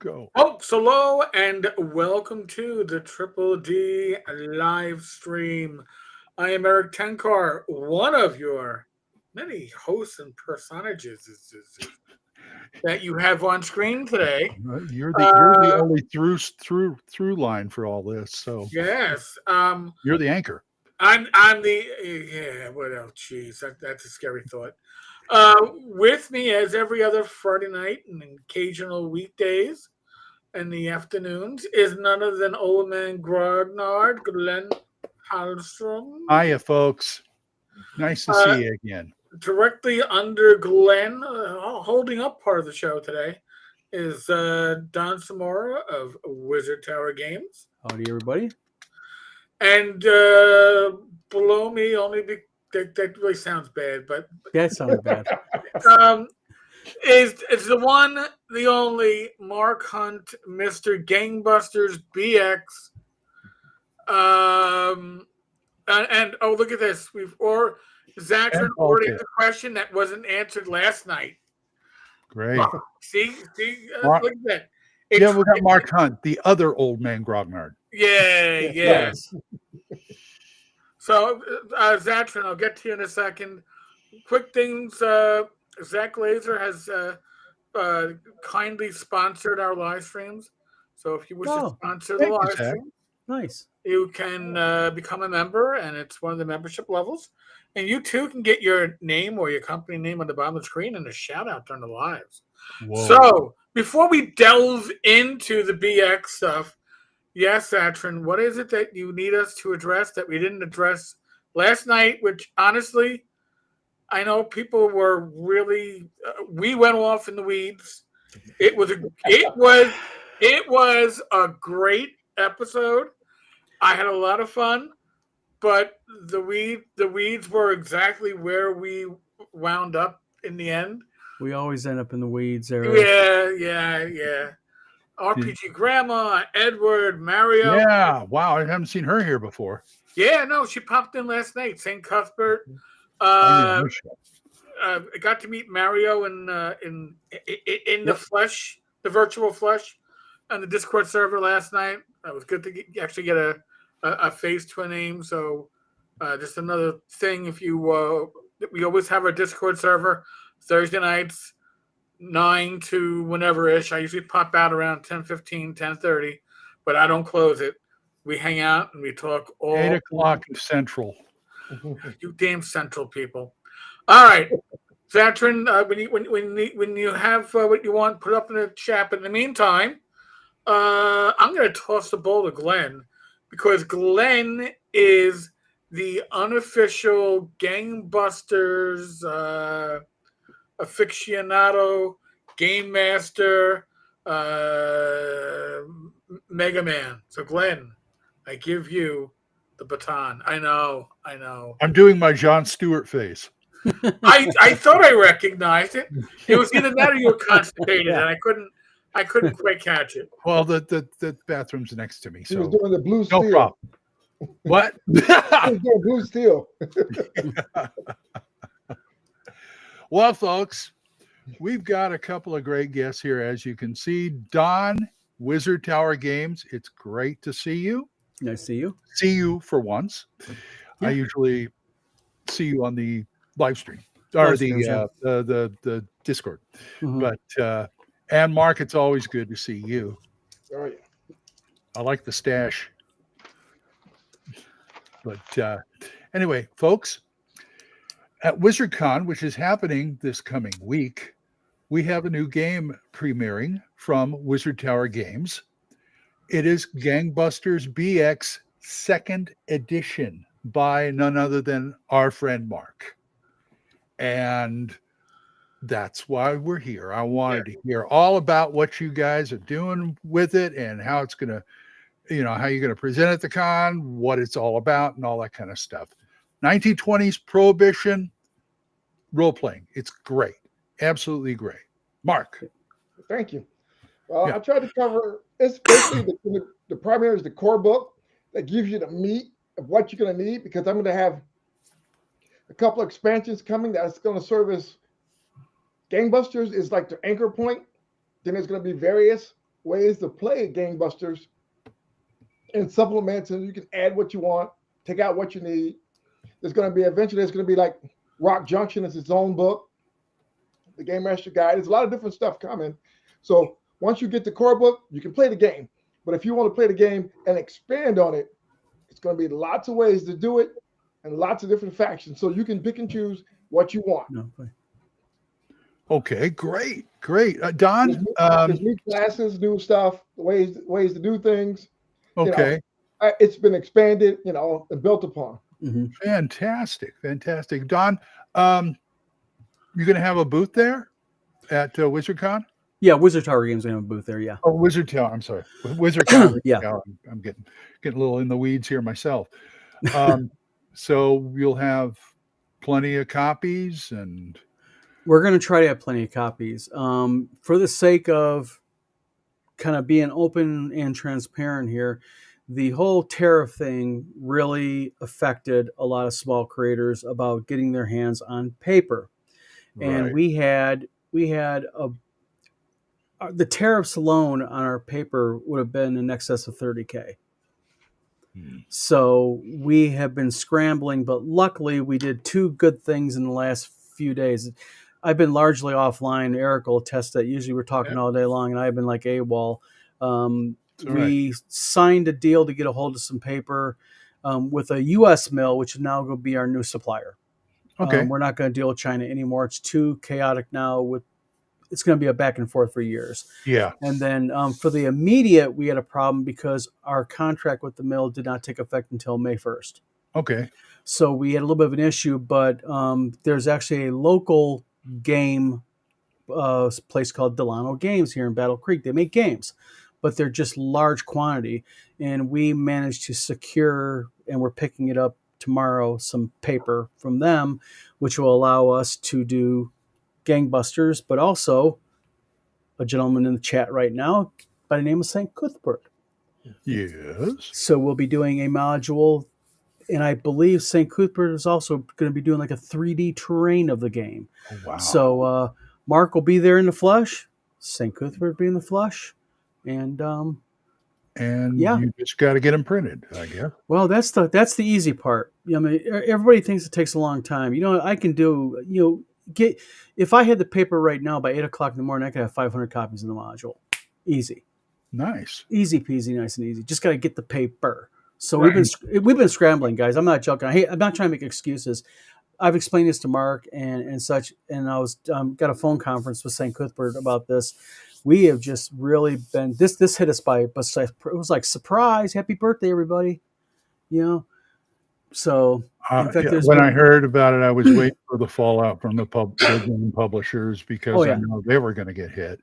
Go. Folks, hello and welcome to the Triple D live stream. I am Eric Tenkar, one of your many hosts and personages that you have on screen today. You're the Uh, only through line for all this. So yes, you're the anchor. I'm the yeah. What else? Jeez, that's a scary thought. With me, as every other Friday night and occasional weekdays in the afternoons, is none other than Old Man Grognard, Glen Halstrom. Hiya, folks. Nice to Uh, see you again. Directly under Glen, holding up part of the show today, is Don Semora of Wizard Tower Games. Howdy, everybody. And below me, that really sounds bad, but That sounded bad. um, is the one, the only Mark Hunt, Mr. Gangbusters BX. Um, and oh, look at this. Zatran And already Baltic. a question that wasn't answered last night. Great. See, Mark, look at that. yeah, It's we got Mark Hunt, the other old man Grognard. yeah. Yes. So, Zatran, I'll get to you in a second. Quick things. Zach Laser has uh, kindly sponsored our live streams. So, if you wish to Oh, sponsor the Thank you, live Zach. stream, nice. you can become a member, and it's one of the membership levels. And you too can get your name or your company name on the bottom of the screen and a shout out during the lives. Whoa. So, before we delve into the BX stuff, yes, Atron, what is it that you need us to address that we didn't address last night? Which honestly, I know people were really. We went off in the weeds. It was a great episode. I had a lot of fun, but the weeds were exactly where we wound up in the end. We always end up in the weeds, Eric. Yeah. RPG Grandma, Edward, Mario. Yeah. Wow. I haven't seen her here before. Yeah, no, she popped in last night. St. Cuthbert. I Uh, know she- I got to meet Mario in the Yep. flesh, the virtual flesh, on the Discord server last night. It was good to actually get a face to a name. So, just another thing. If you, we always have our Discord server Thursday nights, 9 to whenever ish. I usually pop out around 10:15, 10:30, but I don't close it. We hang out and we talk all 8 o'clock Central. you damn central people. All right, Zatran, when you have what you want, put up in the chat. But in the meantime, I'm going to toss the ball to Glenn because Glenn is the unofficial Gangbusters aficionado, game master, Mega Man. So, Glenn, I give you the baton. I know. I'm doing my John Stewart face. I thought I recognized it. It was either that or you were constipated, and I couldn't quite catch it. Well, the bathroom's next to me, He was so doing the blue no steel. problem. What? He was doing blue steel. Well, folks, we've got a couple of great guests here, as you can see. Don, Wizard Tower Games. It's great to see you. Nice to see you. See you for once. Yeah. I usually see you on the live stream or Live streams, yeah. the Discord. Mhm. But and Mark, it's always good to see you. Oh, yeah. I like the stash. But anyway, folks, at WizardCon, which is happening this coming week, we have a new game premiering from Wizard Tower Games. It is Gangbusters BX second edition by none other than our friend Mark. And that's why we're here. I wanted to hear all about what you guys are doing with it and how it's going to, how you're going to present at the con, what it's all about, and all that kind of stuff. 1920s Prohibition role playing. It's great. Absolutely great. Mark. Thank you. Well, Yeah. I tried to cover. It's basically the primary is the core book that gives you the meat of what you're going to need because I'm going to have a couple of expansions coming that's going to serve as Gangbusters is like the anchor point. Then there's going to be various ways to play Gangbusters and supplements, and you can add what you want, take out what you need. There's going to be eventually, it's going to be like Rock Junction is its own book, the Game Master Guide. There's a lot of different stuff coming. So once you get the core book, you can play the game. But if you want to play the game and expand on it, it's going to be lots of ways to do it and lots of different factions. So you can pick and choose what you want. No, Okay, great. Don, There's new classes, new stuff, ways to do things. okay. It's been expanded, and built upon. mm-hmm. Fantastic. Don, you're going to have a booth there at WizardCon? Yeah, Wizard Tower Games have a booth there. Yeah. Oh, Wizard Tower. I'm sorry. WizardCon. Yeah. I'm getting a little in the weeds here myself. So you'll have plenty of copies, and We're going to try to have plenty of copies. For the sake of kind of being open and transparent here, the whole tariff thing really affected a lot of small creators about getting their hands on paper. And right. we had the tariffs alone on our paper would have been in excess of $30,000. So we have been scrambling, but luckily we did two good things in the last few days. I've been largely offline. Eric will attest that. Usually we're talking all day long, and I've been like AWOL. We signed a deal to get a hold of some paper with a U.S. mill, which is now going to be our new supplier. Okay. We're not going to deal with China anymore. It's too chaotic now. It's going to be a back and forth for years. Yeah. And then for the immediate, we had a problem because our contract with the mill did not take effect until May 1st. Okay. So we had a little bit of an issue, but there's actually a local game place called Delano Games here in Battle Creek. They make games, but they're just large quantity. And we managed to secure, and we're picking it up tomorrow, some paper from them, which will allow us to do Gangbusters, but also a gentleman in the chat right now by the name of St. Cuthbert. Yes. So we'll be doing a module, and I believe St. Cuthbert is also going to be doing like a 3D terrain of the game. Oh, wow. So Mark will be there in the flesh, St. Cuthbert will be in the flesh, and you just got to get them printed, I guess. Well, that's the easy part. I mean, everybody thinks it takes a long time. I can do, if I had the paper right now by 8:00 in the morning, I could have 500 copies of the module. Easy. Nice. Easy peasy, nice and easy. Just got to get the paper. So Right. we've been scrambling, guys. I'm not joking. I'm not trying to make excuses. I've explained this to Mark and such, and I was got a phone conference with St. Cuthbert about this. We have just really been this hit us but it was like, surprise, happy birthday, everybody. So in fact, when I heard about it, I was waiting for the fallout from the game publishers because I know they were going to get hit.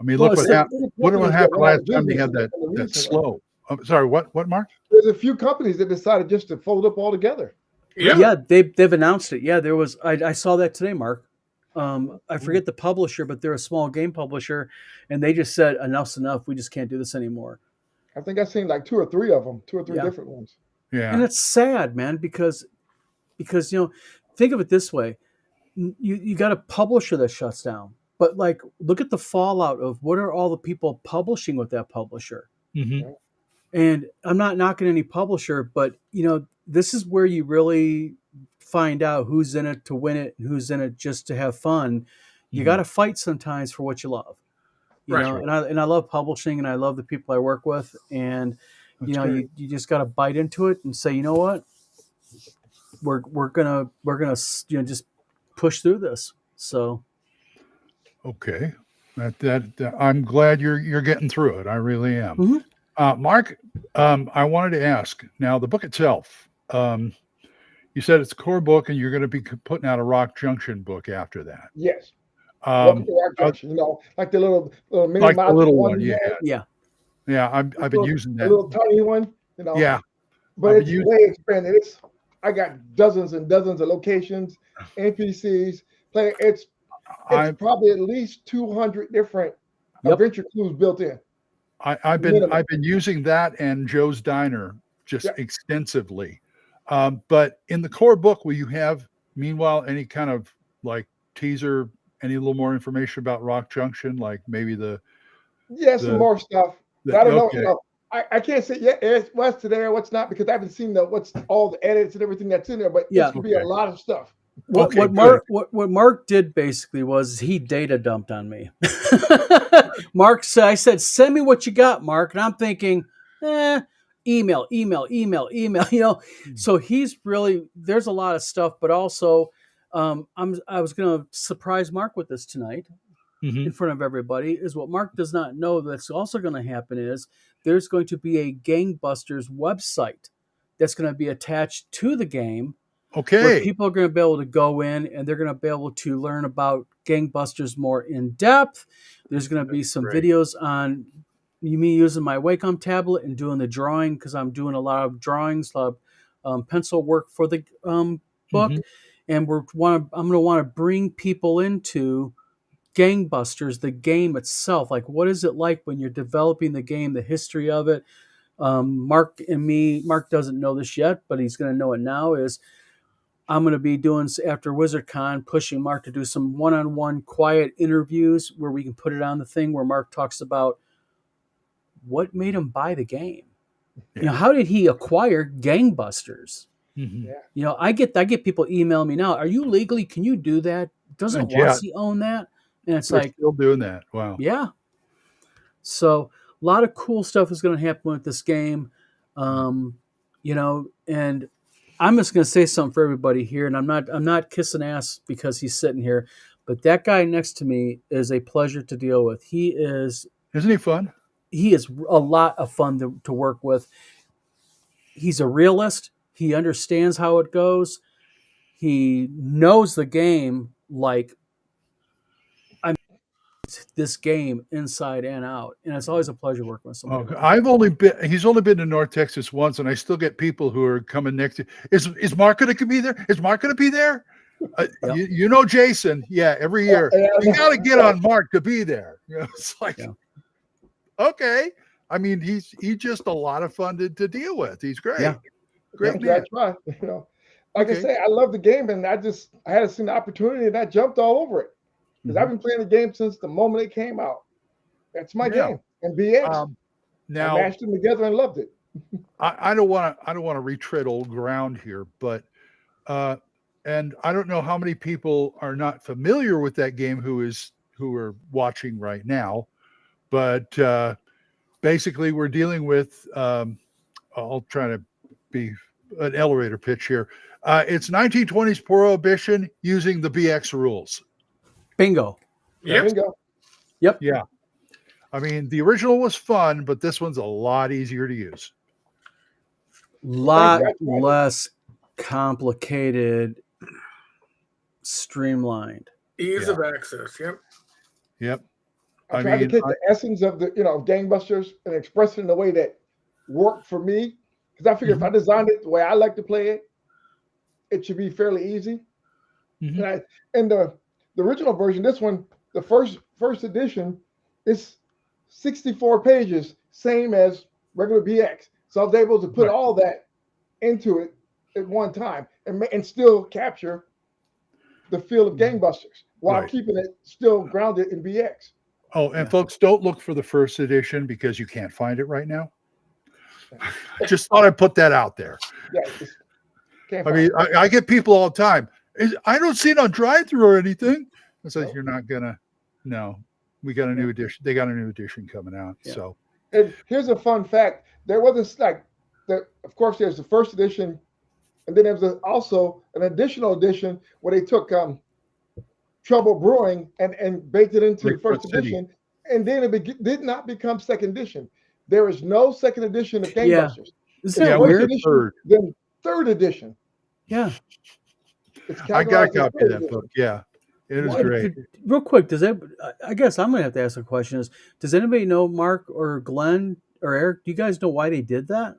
I mean, look what happened. What happened last time they had that slow? I'm sorry, what, Mark? There's a few companies that decided just to fold up altogether. Yeah, they've announced it. Yeah, there was. I saw that today, Mark. I forget the publisher, but they're a small game publisher, and they just said enough's enough. We just can't do this anymore. I think I've seen like two or three different ones. Yeah, and it's sad, man, because think of it this way: you got a publisher that shuts down, but like look at the fallout of what are all the people publishing with that publisher. Mm-hmm. And I'm not knocking any publisher, but this is where you really find out who's in it to win it and who's in it just to have fun. You got to fight sometimes for what you love, you know. And I love publishing, and I love the people I work with, and you just got to bite into it and say, you know what, we're gonna just push through this. So okay, that I'm glad you're getting through it. I really am. Mm-hmm. Mark, I wanted to ask now the book itself. You said it's a core book, and you're going to be putting out a Rock Junction book after that. Yes. Rock Junction, like the little mini, like the little one. Yeah. I've been using that. A little tiny one. Yeah. But it's way expanded. I got dozens and dozens of locations, NPCs. It's probably at least 200 different adventure clues built in. I've been using that and Joe's Diner just extensively. But in the core book, will you have, meanwhile, any kind of like teaser, any little more information about Rock Junction, like maybe the Yeah, some more stuff. But I don't know. Okay. I can't say what's there, what's not, because I haven't seen what's all the edits and everything that's in there. But Yeah. it's gonna be a lot of stuff. What Okay, what Mark did basically was he data dumped on me. Mark said, I said, send me what you got, Mark. And I'm thinking, email. So he's really, there's a lot of stuff, but also I was gonna surprise Mark with this tonight in front of everybody. Is what Mark does not know that's also gonna happen is there's going to be a Gangbusters website that's going to be attached to the game where Okay. people are going to be able to go in and they're going to be able to learn about Gangbusters more in depth. There's going to be some Great. videos on me using my Wacom tablet and doing the drawing because I'm doing a lot of drawings, a lot of pencil work for the book. And I'm going to want to bring people into Gangbusters, the game itself. Like, what is it like when you're developing the game, the history of it? Mark doesn't know this yet, but he's going to know it now, is I'm going to be doing, after WizardCon, pushing Mark to do some one-on-one quiet interviews where we can put it on the thing where Mark talks about what made him buy the game. Yeah. How did he acquire Gangbusters? Mm-hmm. I get people email me now. Are you legally? Can you do that? Doesn't Wasi own that? And it's They're like, still doing that. Wow. yeah. So a lot of cool stuff is going to happen with this game. And I'm just going to say something for everybody here, and I'm not kissing ass because he's sitting here, but that guy next to me is a pleasure to deal with. Isn't he fun? He is a lot of fun to work with. He's a realist. He understands how it goes. He knows the game like this game inside and out, and it's always a pleasure working with somebody. He's only been to North Texas once, and I still get people who are coming next to. Is Mark going to be there? Is Mark going to be there? Yep. Jason. Yeah, every year you got to get on Mark to be there. It's like, okay. I mean, he's just a lot of fun to deal with. He's great. Yeah. Great man. I try. Like I say, I love the game, and I hadn't seen the opportunity, and I jumped all over it. Because I've been playing the game since the moment it came out. That's my game. And BX. Now I mashed them together and loved it. I don't want to retread old ground here, but and I don't know how many people are not familiar with that game who are watching right now, but basically we're dealing with I'll try to be an elevator pitch here. It's 1920s Prohibition using the BX rules. Bingo. Yep. Bingo. Yep. Yeah. I mean, the original was fun, but this one's a lot easier to use. Lot less complicated, streamlined. Ease of access. Yep. I tried to take the essence of the Gangbusters and express it in a way that worked for me. Because I figured if I designed it the way I like to play it, it should be fairly easy. And the original version, this one, the first edition, is 64 pages, same as regular BX. So I was able to put all that into it at one time and still capture the feel of Gangbusters while keeping it still grounded in BX. Oh, and folks, don't look for the first edition because you can't find it right now. I just thought I'd put that out there. Yeah, I mean, I get people all the time. I don't see it on drive-through or anything. I said, you're not gonna. No, we got a new edition. They got a new edition coming out. Yeah. So, and here's a fun fact: there wasn't of course, there's the first edition, and then there was also an additional edition where they took Trouble Brewing and baked it into the first edition, and then it did not become second edition. There is no second edition of Gangbusters. Is that weird? Then third edition. Yeah. I got a copy of that book. Yeah. It is great. Real quick, I guess I'm going to have to ask a question does anybody know, Mark or Glenn or Eric, do you guys know why they did that?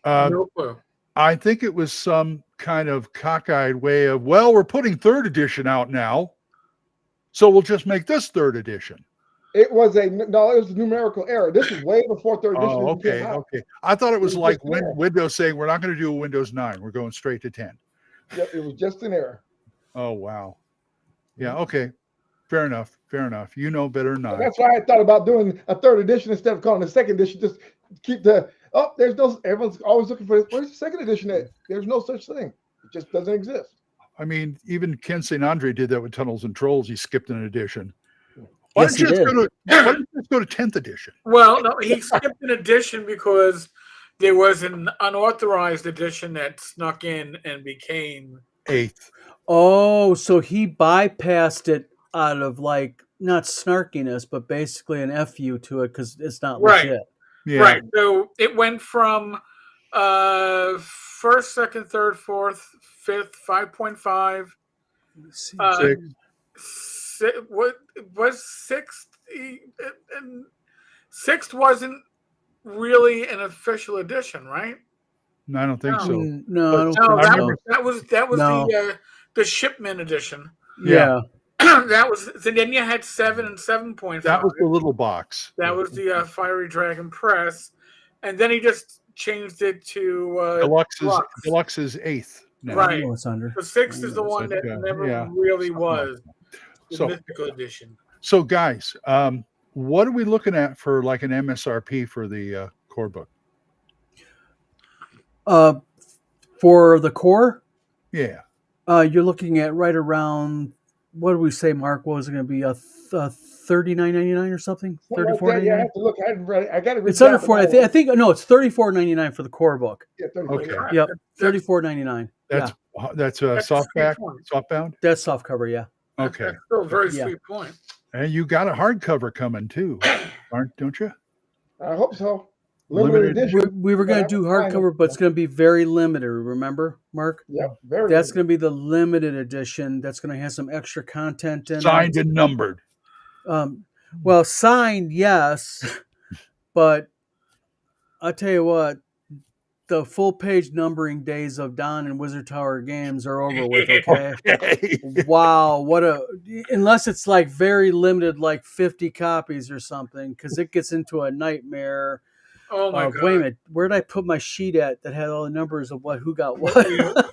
No clue. I think it was some kind of cockeyed way of, we're putting third edition out now, so we'll just make this third edition. It was a numerical error. This is way before third edition. Oh, okay. I thought it was like Windows saying, we're not going to do a Windows 9. We're going straight to 10. Yeah, it was just an error. Oh, wow. Yeah, okay. Fair enough. Fair enough. You know better than I. That's why I thought about doing a third edition instead of calling it a second edition. Just keep there's no, everyone's always looking for, where's the second edition at? There's no such thing. It just doesn't exist. I mean, even Ken St. Andre did that with Tunnels and Trolls. He skipped an edition. Why Yes, don't he you did. just go to 10th edition? Well, no, he skipped an edition because there was an unauthorized edition that snuck in and became 8th. Oh, so he bypassed it out of like not snarkiness, but basically an FU to it because it's not Right. legit. Yeah. right. So it went from first, second, third, fourth, fifth, 5.5. Let's see. What was sixth? And sixth wasn't really an official edition, right? No, I don't think No. so. No, I don't No, think remember- so. that was No. the shipment edition. Yeah. That was. And then you had 7 and 7.5. That was the little box. That was the Fiery Dragon Press, and then he just changed it to Deluxe is 8th. Now. Right. I know it's under. The 6th is the one that never really was the So- mythical edition. So, guys, what are we looking at for like an MSRP for the core book? For the core, Yeah. you're looking at right around, what did we say, Mark? What was it going to be? A $39.99 or something? Something like that. Yeah, I $34.99? have to look. I got it. It's under 40. I think no, it's $34.99 for the core book. Yeah, 34. Okay. Yep, $34.99. That's That's a softback, sweet point. softbound. That's soft cover. Yeah. Okay. That's still a very Yeah. sweet point. And you got a hardcover coming too, don't you? I hope so. Limited Limited edition. We were going to do But I hardcover, but it's going to be very limited. Remember, Mark? Yeah, very. That's going to be the limited edition. That's going to have some extra content in Signed it. and numbered. Well, signed, yes, but I'll tell you what, the full page numbering days of Don and Wizard Tower Games are over with. Okay. Wow, unless it's like very limited, like 50 copies or something, because it gets into a nightmare. Oh my god! Wait a minute, where did I put my sheet at that had all the numbers of who got what?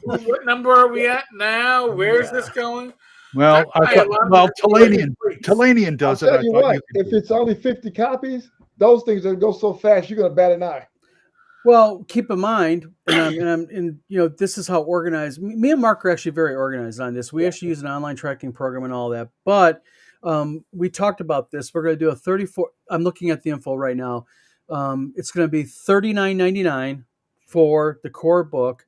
What number are we at now? Where's this going? Well, Talanian I'll does it. tell I you thought what, you could if do it's only 50 copies, those things that go so fast, you're gonna bat an eye. Well, keep in mind, and this is how organized. Me and Mark are actually very organized on this. We actually use an online tracking program and all that. But we talked about this. We're going to do a 34. I'm looking at the info right now. It's going to be $39.99 for the core book,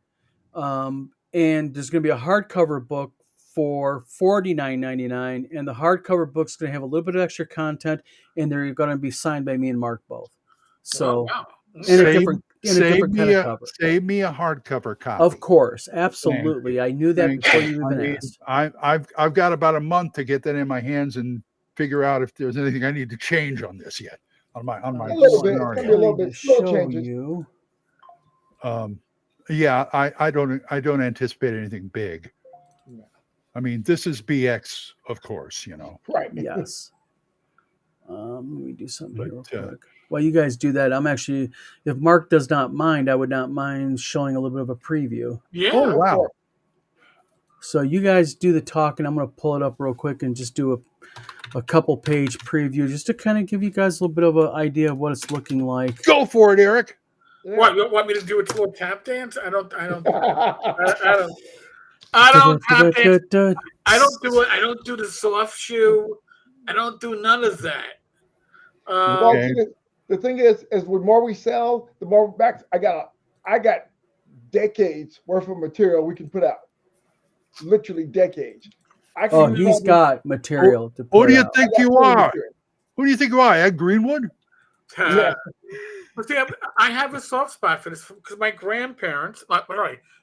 and there's going to be a hardcover book for $49.99, and the hardcover book's going to have a little bit of extra content, and they're going to be signed by me and Mark both. So, wow. in a Save- different kind of cover. Save me a hardcover copy. Of course, absolutely. I knew that Thank before you. you I even mean, asked. I've got about a month to get that in my hands and figure out if there's anything I need to change on this yet. On my A little bit. It's gonna be a scenario. little bit slow Show changes. you. Yeah, I don't anticipate anything big. I mean, this is BX, of course, Right. Yes. Let me do something here real But, quick. While you guys do that, I'm actually, if Mark does not mind, I would not mind showing a little bit of a preview. Yeah. Oh, wow. So you guys do the talk, and I'm going to pull it up real quick and just do a couple page preview just to kind of give you guys a little bit of an idea of what it's looking like. Go for it, Eric. What, you want me to do a little tap dance? I don't tap dance. I don't do it. I don't do the soft shoe. I don't do none of that. Well, Okay. the thing is the more we sell, the more back I got decades worth of material we can put out. Literally decades. Oh, he's got material to put Who do you out. think you are? Who do you think you are? Ed Greenwood? Yeah. But see, I have a soft spot for this because my grandparents,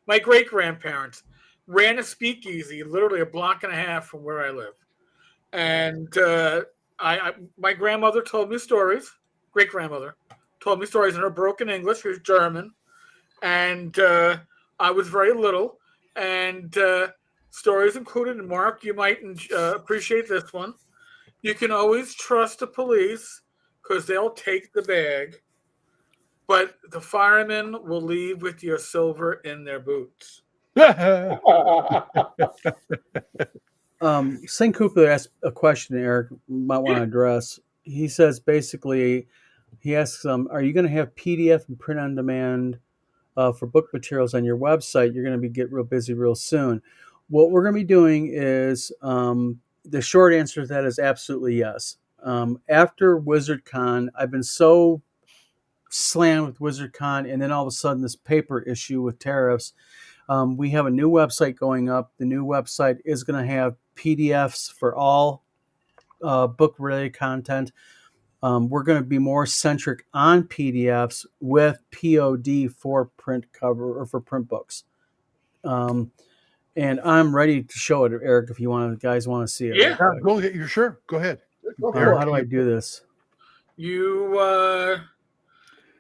my great grandparents, ran a speakeasy literally a block and a half from where I live, and my grandmother told me stories. Great grandmother told me stories in her broken English. She was German, and I was very little, and stories included. And Mark, you might appreciate this one. You can always trust the police because they'll take the bag, but the firemen will leave with your silver in their boots. St. Cooper asked a question Eric might want to address. He says basically, he asks, are you going to have PDF and print on demand for book materials on your website? You're going to get real busy real soon. What we're going to be doing is, the short answer to that is absolutely yes. After WizardCon, I've been so slammed with WizardCon, and then all of a sudden this paper issue with tariffs. We have a new website going up. The new website is going to have PDFs for all book-related content. We're going to be more centric on PDFs with POD for print cover or for print books. And I'm ready to show it, Eric, if you guys want to see it. Yeah. Go ahead. You're sure? Go ahead. Go for Eric, How it. do I do this? You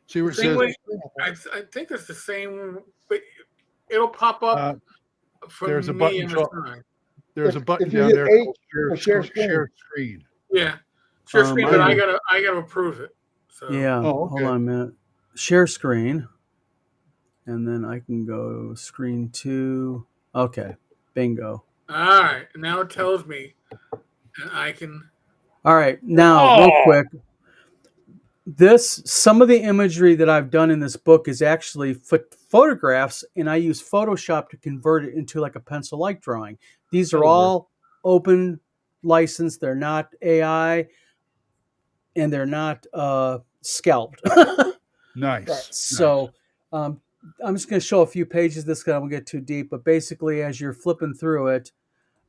See where it same says way, I think it's the same, but it'll pop up for there's a me button in the called- time. there's a button if you down hit there H called for share screen. share screen. Yeah, share screen, I but know. I gotta approve it. So Yeah. Oh, Hold okay. on a minute. Share screen. And then I can go screen 2. Okay. Bingo. all right, now it tells me, and I can. All right. Now, real quick. Some of the imagery that I've done in this book is actually photographs, and I use Photoshop to convert it into like a pencil-like drawing. These are all open license. They're not AI, and they're not scalped. Nice. Right. So I'm just going to show a few pages. This guy won't get too deep, but basically, as you're flipping through it,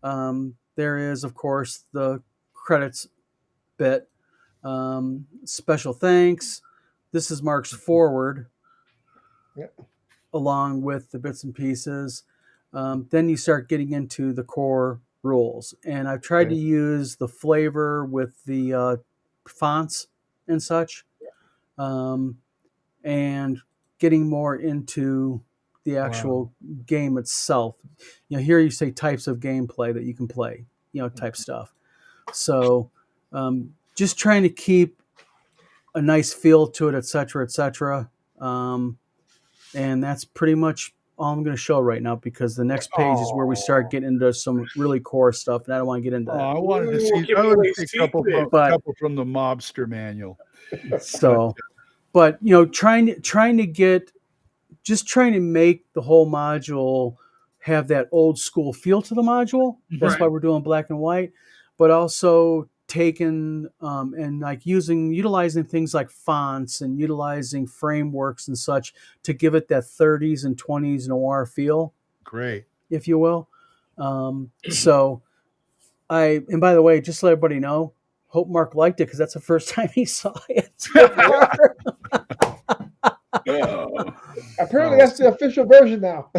there is, of course, the credits bit. Special thanks. This is Mark's forward, along with the bits and pieces. Then you start getting into the core rules, and I've tried to use the flavor with the fonts and such, and getting more into the actual game itself. Here you say types of gameplay that you can play, type stuff. So just trying to keep a nice feel to it, et cetera, et cetera. And that's pretty much all I'm going to show right now, because the next page is where we start getting into some really core stuff, and I don't want to get into that. I wanted to see give away a couple secret. from the Mobster manual. So, but trying to make the whole module have that old school feel to the module. That's Right. why we're doing black and white, but also taken and like utilizing things like fonts and utilizing frameworks and such to give it that 30s and 20s noir feel. Great. If you will. So and by the way, just to let everybody know, hope Mark liked it, because that's the first time he saw it. Apparently, that's the official version now.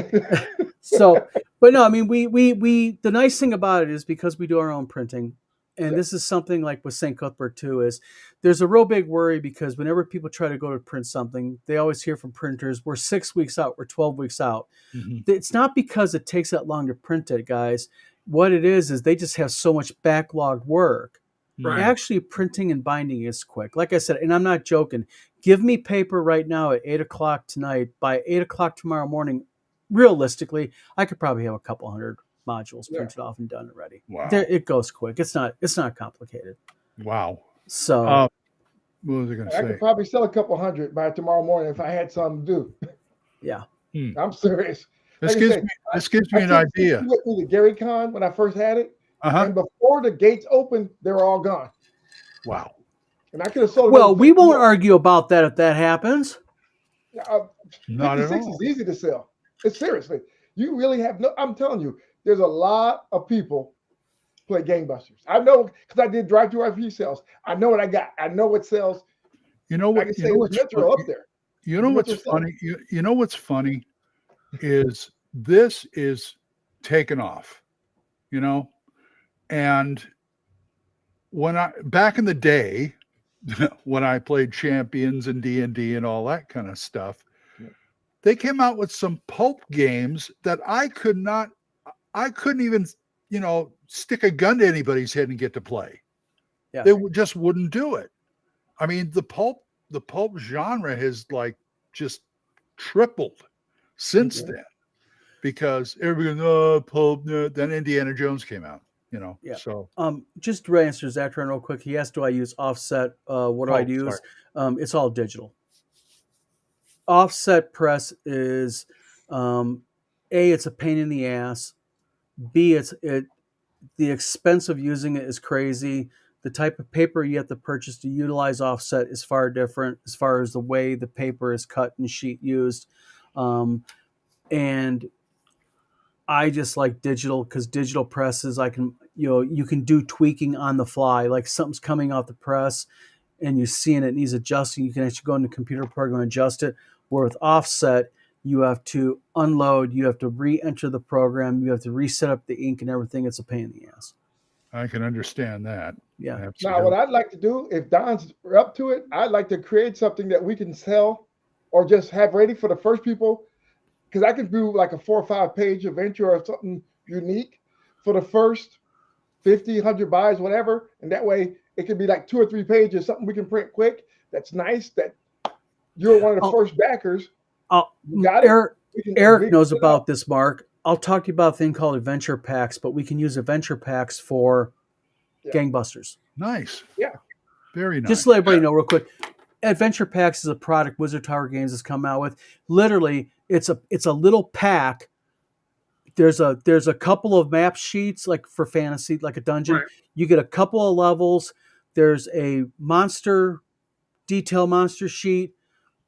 So, but no, I mean, we the nice thing about it is because we do our own printing, and this is something like with St. Cuthbert too, is there's a real big worry, because whenever people try to go to print something, they always hear from printers, we're 6 weeks out, we're 12 weeks out. Mm-hmm. It's not because it takes that long to print it, guys. What it is they just have so much backlogged work. Right. Actually, printing and binding is quick. Like I said, and I'm not joking. Give me paper right now at 8:00 tonight. By 8:00 tomorrow morning, realistically, I could probably have a couple hundred modules printed off and done already. Wow. It goes quick. It's not complicated. Wow. So, what was I going to I say? could probably sell a couple hundred by tomorrow morning if I had something to do. yeah. I'm serious. This Like I gives said, me an idea. With me to Gary Con when I first had it, Uh-huh. and before the gates opened, they were all gone. Wow. And I could have sold. Well, we won't argue about that if that happens. Not at 56 all. is easy to sell. It's seriously. You really have no. I'm telling you, there's a lot of people play Gangbusters. I know, because I did drive-through RP sales. I know what I got. I know what sells. You know what? I can say it's Metro up there. You know what's funny? You know what's funny is this is taken off, and back in the day, when I played Champions and D&D and all that kind of stuff, they came out with some pulp games that I couldn't even, stick a gun to anybody's head and get to play. Yeah. They just wouldn't do it. I mean, the pulp genre has just tripled since then, because everybody goes, pulp. Then Indiana Jones came out. Yeah. So Just to answer Zach real quick, he asked, do I use offset? What do I use? It's all digital. Offset press is A, it's a pain in the ass. B, the expense of using it is crazy. The type of paper you have to purchase to utilize offset is far different as far as the way the paper is cut and sheet used. And I just like digital because digital presses, you can do tweaking on the fly. Like something's coming off the press and you're seeing it needs adjusting. You can actually go in the computer program and adjust it. Where with offset, you have to unload, you have to re-enter the program, you have to reset up the ink and everything. It's a pain in the ass. I can understand that. Yeah. Absolutely. Now, what I'd like to do, if Don's up to it, I'd like to create something that we can sell or just have ready for the first people. Because I can do like a 4 or 5 page adventure or something unique for the first 50, 100 buys, whatever. And that way it could be like 2 or 3 pages, something we can print quick. That's nice. That you're one of the first backers. You got it. Eric knows about this, Mark. I'll talk to you about a thing called adventure packs, but we can use adventure packs for Gangbusters. Nice. Yeah. Very nice. Just to let everybody know real quick. Adventure packs is a product Wizard Tower Games has come out with. Literally, it's a little pack. There's a couple of map sheets like for fantasy, like a dungeon. Right. You get a couple of levels. There's a detail monster sheet.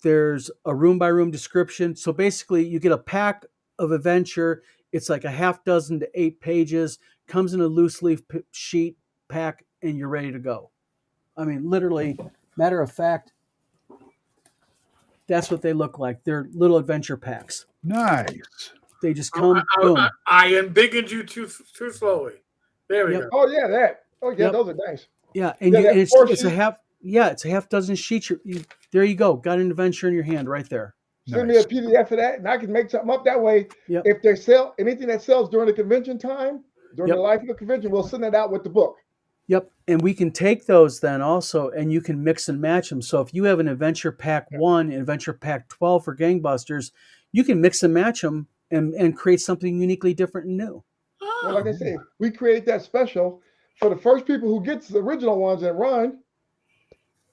There's a room by room description. So basically, you get a pack of adventure. It's like a half dozen to 8 pages. Comes in a loose leaf sheet pack, and you're ready to go. I mean, literally, matter of fact, that's what they look like. They're little adventure packs. Nice. They just come. Boom. I embiggened you too slowly. There we go. Oh yeah, that. Oh yeah, Yep. Those are nice. Yeah, and it's a half. Yeah, it's a half dozen sheets. There you go. Got an adventure in your hand right there. Send me a PDF of that, and I can make something up that way. Yep. If they sell anything that sells during the convention time, during the life of the convention, we'll send that out with the book. Yep, and we can take those then also, and you can mix and match them. So if you have an Adventure Pack 1 and Adventure Pack 12 for Gangbusters, you can mix and match them and create something uniquely different and new. Well, like I say, we create that special for the first people who gets the original ones and run.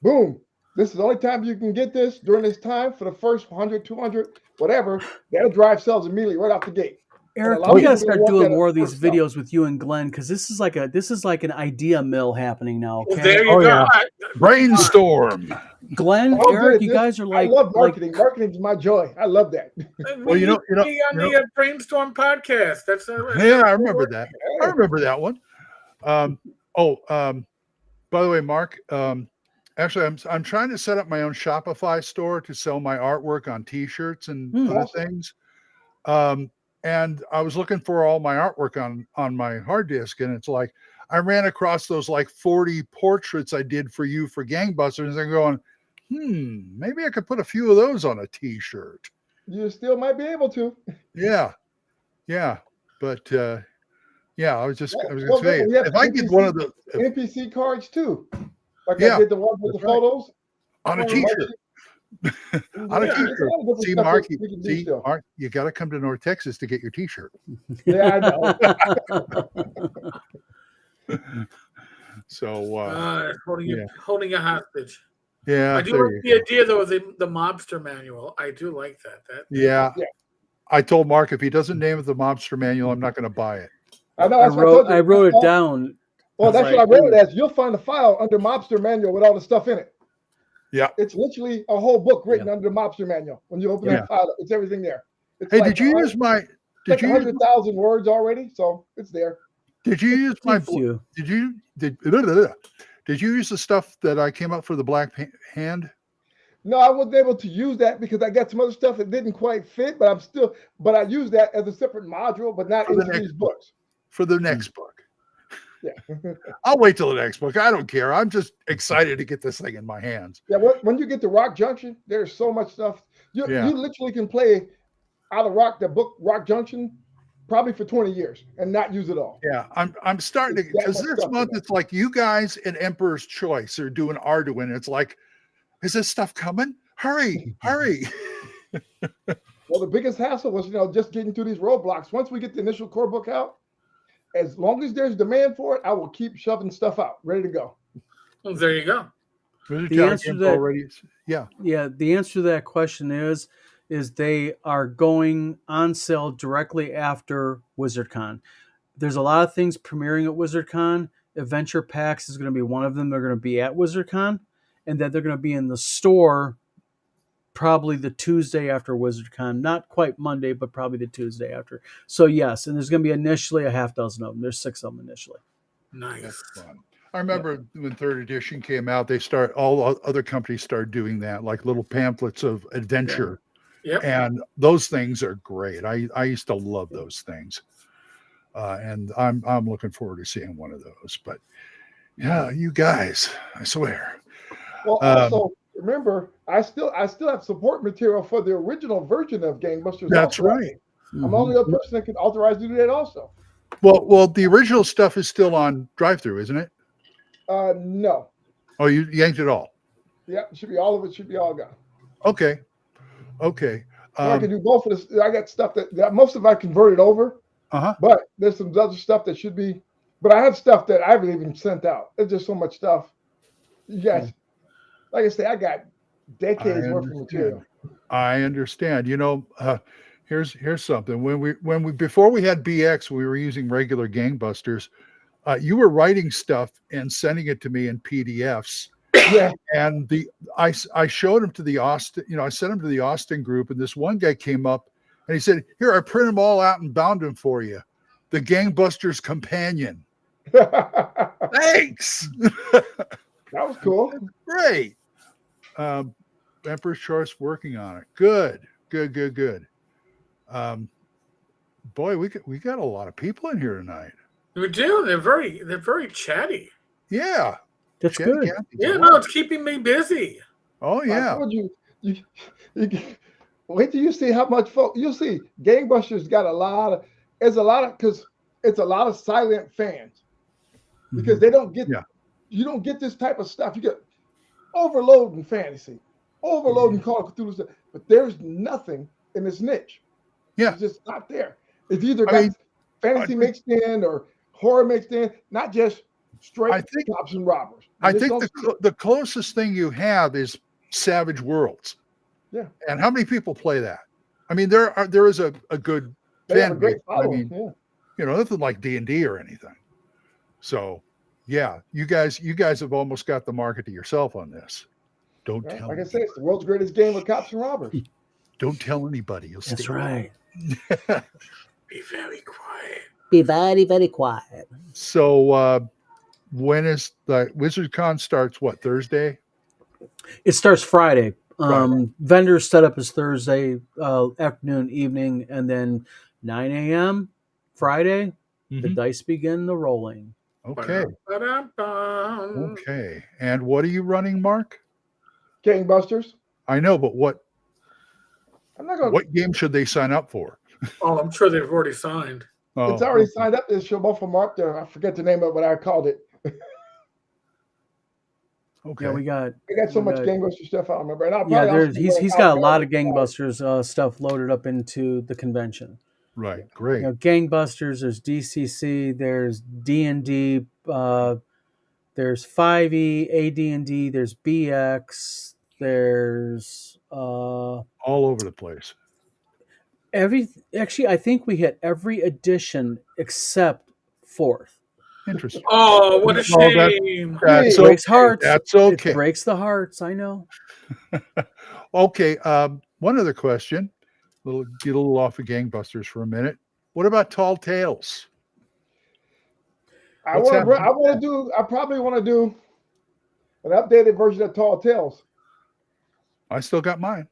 Boom. This is the only time you can get this during this time for the first 100, 200, whatever. That'll drive sales immediately right off the gate. Eric, we gotta start doing more of these videos with you and Glenn because this is like an idea mill happening now. Okay? Well, there you go. Yeah. Brainstorm. Glenn, Eric, you guys are like. I love marketing. Marketing is my joy. I love that. Well, on the Brainstorm podcast. That's yeah, I remember that. I remember that one. By the way, Mark. Actually, I'm trying to set up my own Shopify store to sell my artwork on T-shirts and other things. And I was looking for all my artwork on my hard disk, and it's like I ran across those like 40 portraits I did for you for Gangbusters, and I'm going, maybe I could put a few of those on a T-shirt. You still might be able to. Yeah, but I was going to Well, say we have if I get one of the NPC cards too, like I did the one with the photos on a T-shirt. On a T-shirt. See, Mark, you got to come to North Texas to get your T-shirt. Yeah, I know. So holding a hostage. Yeah, I do like the idea though of the mobster manual. I do like that. Yeah. I told Mark if he doesn't name it the mobster manual, I'm not going to buy it. I know. I wrote it down. Well, that's what I wrote it as. You'll find a file under mobster manual with all the stuff in it. Yeah, it's literally a whole book written under the mobster manual. When you open that file, it's everything there. It's hey, did you use my? Did you 100,000 words already? So it's there. Did you use my? Did you use the stuff that I came up for the Black Hand? No, I wasn't able to use that because I got some other stuff that didn't quite fit. But I used that as a separate module, but not into these books. For the next book. Yeah. I'll wait till the next book. I don't care. I'm just excited to get this thing in my hands. Yeah, when you get to Rock Junction, there's so much stuff. You literally can play out of Rock Junction probably for 20 years and not use it all. Yeah, I'm starting to, because this month it's like you guys and Emperor's Choice are doing Arduin. It's like, is this stuff coming? Hurry. Well, the biggest hassle was, just getting through these roadblocks. Once we get the initial core book out, as long as there's demand for it, I will keep shoving stuff out, ready to go. Well, there you go. Wizard The Tower answer to games that- already. Yeah. Yeah, the answer to that question is they are going on sale directly after WizardCon. There's a lot of things premiering at WizardCon. Adventure Packs is going to be one of them. They're going to be at WizardCon, and then they're going to be in the store probably the Tuesday after WizardCon. Not quite Monday, but probably the Tuesday after. So yes, and there's going to be initially a half dozen of them. There's 6 of them initially. Nice. That's fun. I remember when third edition came out, all other companies started doing that, like little pamphlets of adventure. Yep. And those things are great. I used to love those things. And I'm looking forward to seeing one of those. But yeah, you guys, I swear. Well, also remember, I still have support material for the original version of Gangbusters. That's also. right. I'm the only other person that can authorize you to do that also. Well, the original stuff is still on drive-through, isn't it? No. Oh, you yanked it all. Yeah, it should be all of it. Should be all gone. Okay. So I can do both of this. I got stuff that most of I converted over, but there's some other stuff that should be. But I have stuff that I haven't even sent out. There's just so much stuff. You guys, like I say, I got decades worth of material. I understand. Here's something. When we before we had BX, we were using regular Gangbusters. You were writing stuff and sending it to me in PDFs. Yeah. And I showed him to the Austin, I sent him to the Austin group, and this one guy came up and he said, "Here, I print them all out and bound them for you. The Gangbusters Companion." Thanks. That was cool. Great. Emperor's Choice working on it. Good. Boy, we got a lot of people in here tonight. We do. They're very chatty. Yeah. That's Chatty good. Cathy's Yeah, a no, lot. it's keeping me busy. Oh yeah. I told you wait till you see how much you'll see. Gangbusters got a lot of because it's a lot of silent fans because they don't get you don't get this type of stuff. You get overload in fantasy, overload in Call of Cthulhu stuff, but there's nothing in this niche. Yeah. It's just not there. It's either got fantasy mixed in or horror mixed in, not just straight cops and robbers. I think the closest thing you have is Savage Worlds. Yeah. And how many people play that? I mean, there is a good fan base. I mean, nothing like D&D or anything. So, yeah, you guys have almost got the market to yourself on this. Don't tell. Like I said, it's the world's greatest game of cops and robbers. Don't tell anybody. You'll That's stay right. Be very quiet. Be very, very quiet. So, when is the WizardCon starts? What, Thursday? It starts Friday. Friday. Vendors set up is Thursday afternoon, evening, and then 9 a.m. Friday. The dice begin the rolling. Okay. Ba-dum-bum. Okay. And what are you running, Mark? Gangbusters. I know, but what What game should they sign up for? Oh, I'm sure they've already signed. Oh, It's already signed up. This show, both of them are up there. I forget the name of what I called it. okay. Yeah, we got. I got so much Gangbuster stuff I don't remember. And I'll Yeah, probably he's got a lot of Gangbusters stuff loaded up into the convention. Right. Great. Gangbusters. There's DCC. There's D&D. There's 5e, AD&D. There's BX. There's all over the place. Actually, I think we hit every edition except 4th. Interesting. Oh, what a shame. That's It breaks hearts. That's okay. It breaks the hearts. I know. Okay. One other question. Get a little off of Gangbusters for a minute. What about Tall Tales? I probably want to do an updated version of Tall Tales. I still got mine.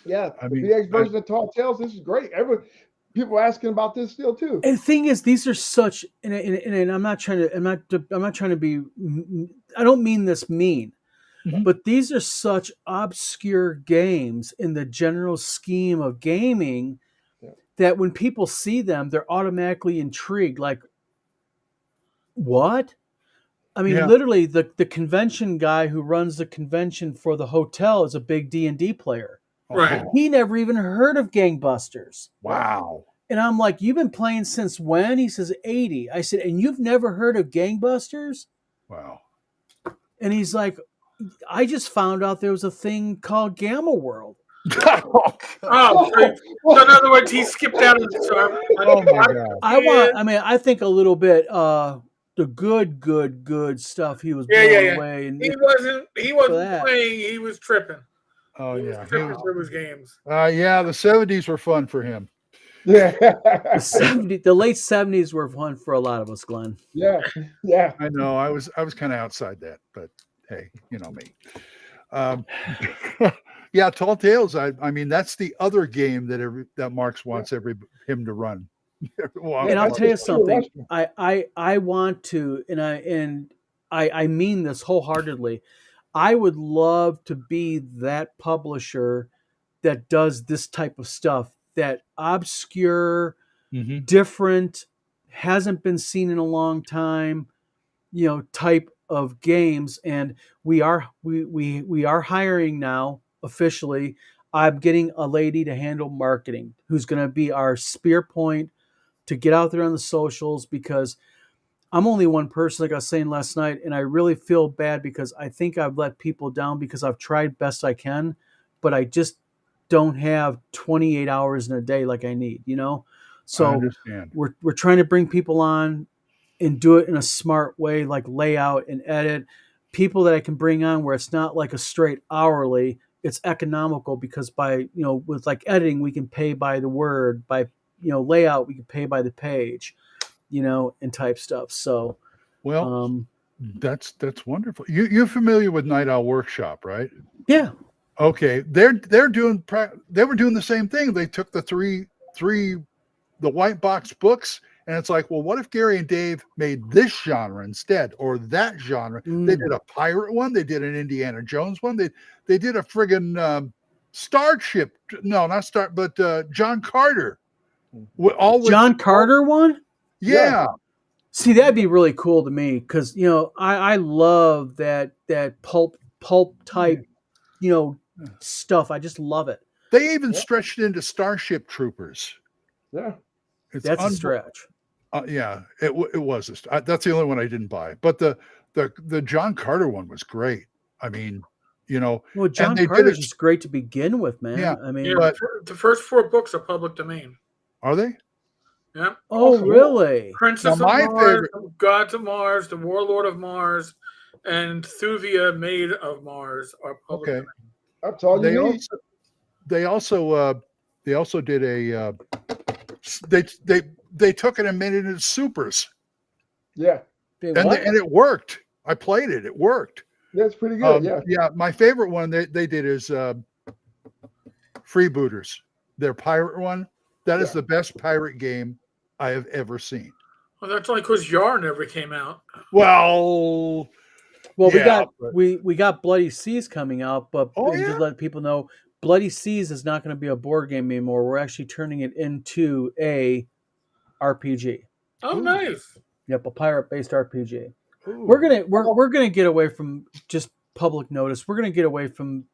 Yeah, the BX version of Tall Tales. This is great. People are asking about this still too. And the thing is, these are such, and I'm not trying to be. I don't mean this mean, but these are such obscure games in the general scheme of gaming that when people see them, they're automatically intrigued. Like, what? I mean, literally, the convention guy who runs the convention for the hotel is a big D&D player. Right. He never even heard of Gangbusters. Wow. And I'm like, you've been playing since when? He says 80. I said, and you've never heard of Gangbusters? Wow. And he's like, I just found out there was a thing called Gamma World. Oh, so in other words, he skipped out of the server. Oh my God. I think a little bit the good stuff he was Yeah, blown yeah. away. And He wasn't that. playing, he was tripping. Oh He yeah. was tripping through his games. Yeah, the 70s were fun for him. Yeah. the late 70s were fun for a lot of us, Glenn. Yeah. Yeah. I know. I was kind of outside that, but hey, you know me. Yeah, Tall Tales. I mean, that's the other game that Marks wants him to run. And I'll tell you something. I want to, and I mean this wholeheartedly. I would love to be that publisher that does this type of stuff, that obscure, different, hasn't been seen in a long time, type of games. And we are hiring now officially. I'm getting a lady to handle marketing who's going to be our spear point to get out there on the socials, because I'm only one person, like I was saying last night, and I really feel bad because I think I've let people down because I've tried best I can, but I just don't have 28 hours in a day like I need, So I understand. We're trying to bring people on and do it in a smart way, like layout and edit. People that I can bring on where it's not like a straight hourly, it's economical, because by, with like editing, we can pay by the word, by, layout, we can pay by the page, and type stuff. So, well, that's wonderful. You're familiar with Night Owl Workshop, right? Yeah. Okay. They were doing the same thing. They took the white box books, and it's like, well, what if Gary and Dave made this genre instead, or that genre? They did a pirate one. They did an Indiana Jones one. They did a friggin' Starship. No, not Star, but John Carter. John Carter one? Yeah. See, that'd be really cool to me, because I love that pulp type stuff. I just love it. They even stretched it into Starship Troopers. Yeah, that's a stretch. Yeah, it was. That's the only one I didn't buy. But the John Carter one was great. I mean, well, John Carter's just great to begin with, man. Yeah, I mean, but the first 4 books are public domain. Are they? Yeah. Oh, really? Princess of Mars, Gods of Mars, the Warlord of Mars, and Thuvia, Maid of Mars are public domain. That's all you need. They also did a they took it and made it into supers. Yeah. And it worked. I played it. It worked. That's pretty good. Yeah. My favorite one they did is Freebooters. Their pirate one. That is the best pirate game I have ever seen. Well, that's only because Yar never came out. Well, we got Bloody Seas coming out, but just let people know, Bloody Seas is not going to be a board game anymore. We're actually turning it into a RPG. Oh, nice. Yep, a pirate-based RPG. Ooh. We're gonna get away from just public notice. We're gonna get away from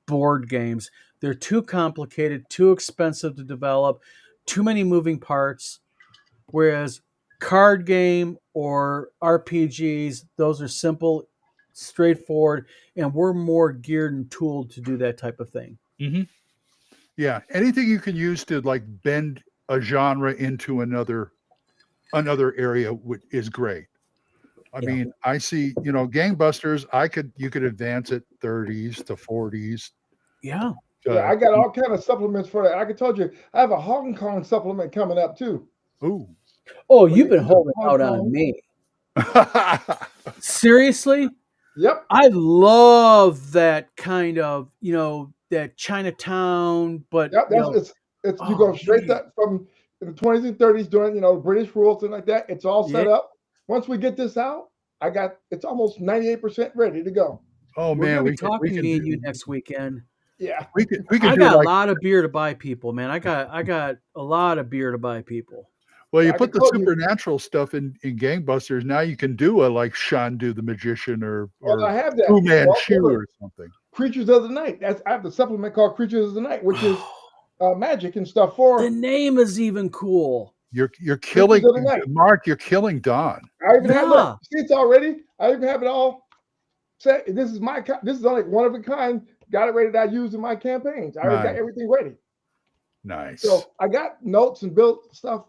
board games. They're too complicated, too expensive to develop, too many moving parts. Whereas card game or RPGs, those are simple, straightforward, and we're more geared and tooled to do that type of thing. Mm-hmm. Yeah, anything you can use to like bend a genre into another area is great. I mean, I see, Gangbusters, you could advance it 30s to 40s. Yeah. I got all kind of supplements for that. I can tell you, I have a Hong Kong supplement coming up too. Ooh. Oh, you've been holding out on me. Seriously? Yep. I love that kind of, that Chinatown, but you go straight from the 20s and 30s during, British rule, thing like that. It's all set up. Once we get this out, it's almost 98% ready to go. Oh man, we can talk to me and you next weekend. Yeah, we can. I got a lot of beer to buy people, man. I got a lot of beer to buy people. Well, you put the supernatural stuff in Gangbusters. Now you can do like Shandu the Magician or I have that Fu Manchu or something. Creatures of the Night. I have the supplement called Creatures of the Night, which is Magic and stuff for. The name is even cool. You're killing the other night. Mark. You're killing Don. I even have Yeah. it. See, it's already. I even have it all set. This is my. This is only one of a kind. Got it ready that I use in my campaigns. I already got everything ready. Nice. So I got notes and built stuff,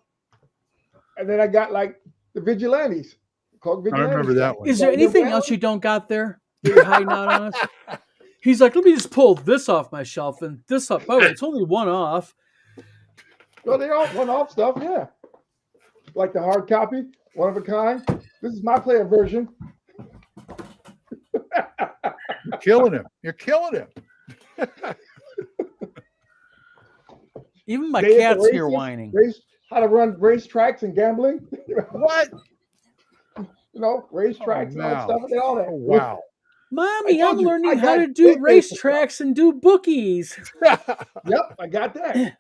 and then I got like the vigilantes. Called I vigilantes. remember that one. Is there anything else you don't got there that you're hiding out on us? He's like, let me just pull this off my shelf and this up. Oh, it's only one off. Well, they're all one-off stuff, yeah. Like the hard copy, one of a kind. This is my player version. You're killing him. You're killing him. Even my Day at the cat's here races, whining. How to run racetracks and gambling. What? Racetracks and all wow. stuff and all that. Oh, wow. Mommy, I I'm told you, I learning how got to do big business racetracks and do bookies. Yep, I got that.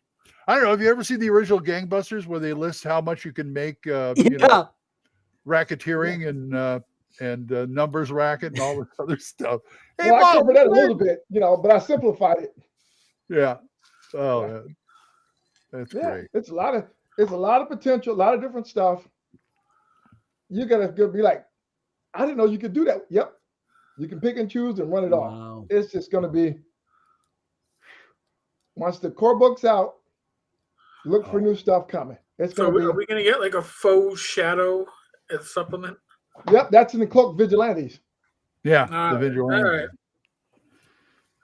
I don't know. Have you ever seen the original Gangbusters where they list how much you can make? Yeah. Racketeering and numbers racket and all this other stuff. Hey, Well, I Mom, covered that a little bit, but I simplified it. Yeah. Oh, Yeah. that's Yeah, great. it's a lot of potential, a lot of different stuff. You gotta be like, I didn't know you could do that. Yep, you can pick and choose and run it off. Wow. It's just gonna be once the core book's out, look for new stuff coming. It's So gonna be. are we going to get like a faux shadow as supplement? Yep, that's in the cloak vigilantes. Yeah, All the right, vigilante. all right.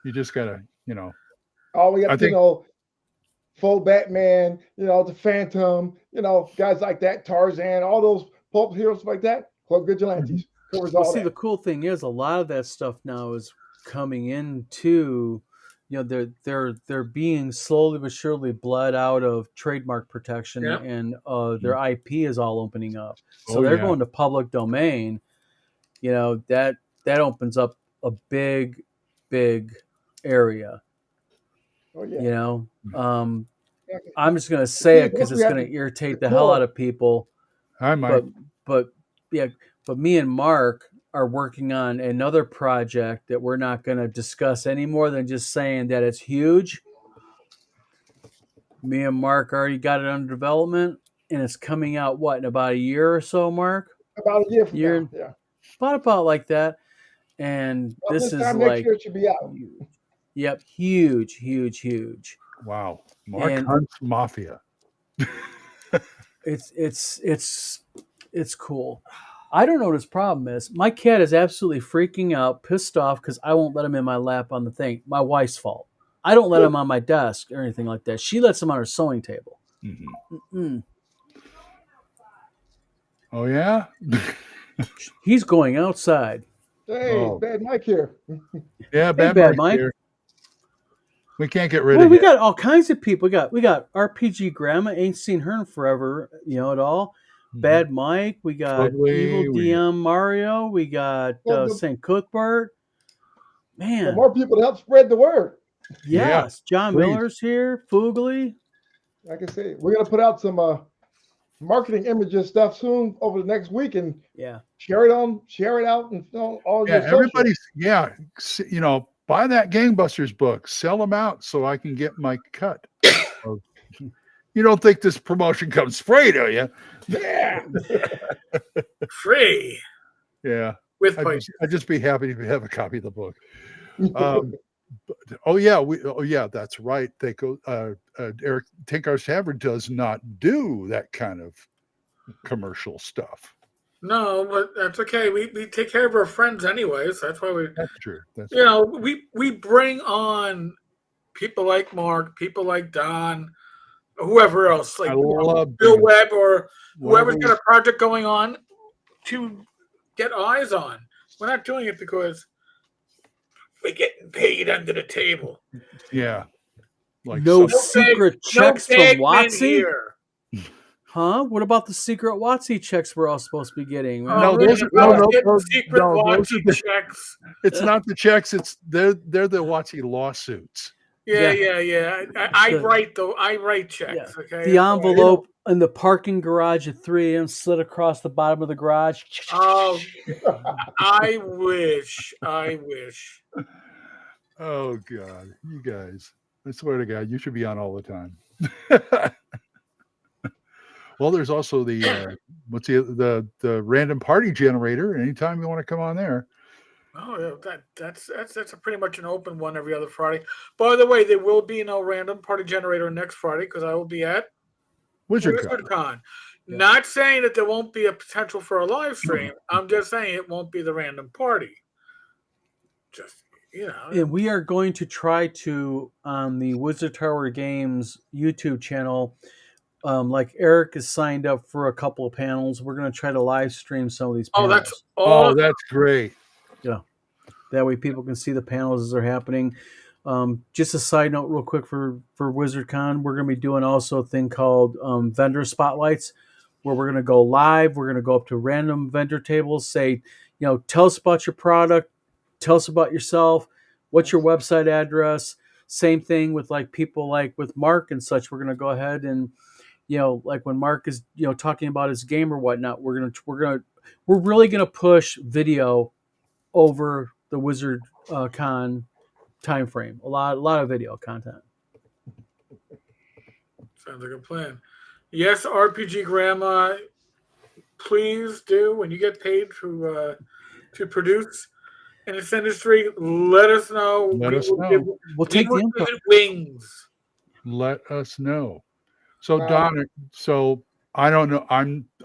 You just gotta, All we I got, think- full Batman, the Phantom, guys like that, Tarzan, all those pulp heroes like that. Cloak vigilantes covers all Well, see, that. the cool thing is a lot of that stuff now is coming into, they're being slowly but surely bled out of trademark protection, Yep. and their IP is all opening up. So Oh, they're yeah. going to public domain. That opens up a big area. Oh yeah. I'm just gonna say it because once it's we have gonna the irritate the hell core- out of people. I might. But me and Mark are working on another project that we're not going to discuss any more than just saying that it's huge. Me and Mark already got it under development, and it's coming out in about a year or so, Mark? About a year from Year- now. Yeah. About like that. And Well, this is time like next year it should be out. huge. Yep, huge. Wow. Mark And- Hunt's Mafia. It's cool. I don't know what his problem is. My cat is absolutely freaking out, pissed off because I won't let him in my lap on the thing. My wife's fault. I don't let him on my desk or anything like that. She lets him on her sewing table. Mm-mm. Oh, yeah? He's going outside. Hey, Oh. Bad Mike here. Yeah, Bad Mike's Mike. here. We can't get rid Well, of we him. got all kinds of people. We got RPG Grandma. Ain't seen her in forever, at all. Bad Mike. We got Ugly, Evil we- DM Mario. We got Well, St. Cuthbert. The Man, more people to help spread the word. yes. John please. Miller's here. Foogly. Like I say, we're gonna put out some marketing images stuff soon over the next week and Yeah. share it out and all Yeah, your socials. everybody's, buy that Gangbusters book, sell them out so I can get my cut. You don't think this promotion comes free, do you? Yeah. Free Yeah. with I'd points. just be happy to have a copy of the book. That's right. They go. Eric Tenkar's Tavern does not do that kind of commercial stuff. No, but that's okay. We take care of our friends anyways. That's why we, That's true. That's we bring on people like Mark, people like Don, whoever else, like I love Bill bringing- Webb or whoever's whatever- got a project going on to get eyes on. We're not doing it because we're getting paid under the table. Yeah. Like No some- secret No checks from bagmen Watsy? here. Huh? What about the secret Watsy checks we're all supposed to be getting? No, we're those gonna are- no, get those- secret no, those are watching the- checks. it's not the checks. They're the Watsy lawsuits. Yeah. I The- write checks. Yeah. Okay. The envelope in the parking garage at 3 a.m. slid across the bottom of the garage. Oh, I wish. Oh God, you guys. I swear to God, you should be on all the time. Well, there's also the what's the random party generator. Anytime you want to come on there. Oh, yeah, that's a pretty much an open one every other Friday. By the way, there will be no random party generator next Friday because I will be at WizardCon. WizardCon. Yeah. Not saying that there won't be a potential for a live stream. I'm just saying it won't be the random party. Just And we are going to try to, on the Wizard Tower Games YouTube channel, like Eric is signed up for a couple of panels. We're going to try to live stream some of these Oh, panels. that's all. Oh, that's great. Yeah. That way people can see the panels as they're happening. Just a side note real quick for WizardCon, we're going to be doing also a thing called vendor spotlights, where we're going to go live. We're going to go up to random vendor tables, say, tell us about your product, tell us about yourself, what's your website address. Same thing with like people like with Mark and such. We're going to go ahead and, like when Mark is, talking about his game or whatnot, we're really going to push video over the Wizard Con time frame. A lot of video content. Sounds like a plan. Yes, RPG Grandma, please do when you get paid to produce in this industry. Let us know. Let us know. We'll take the info. give it wings. Let us know. So Um, Don, so I don't know.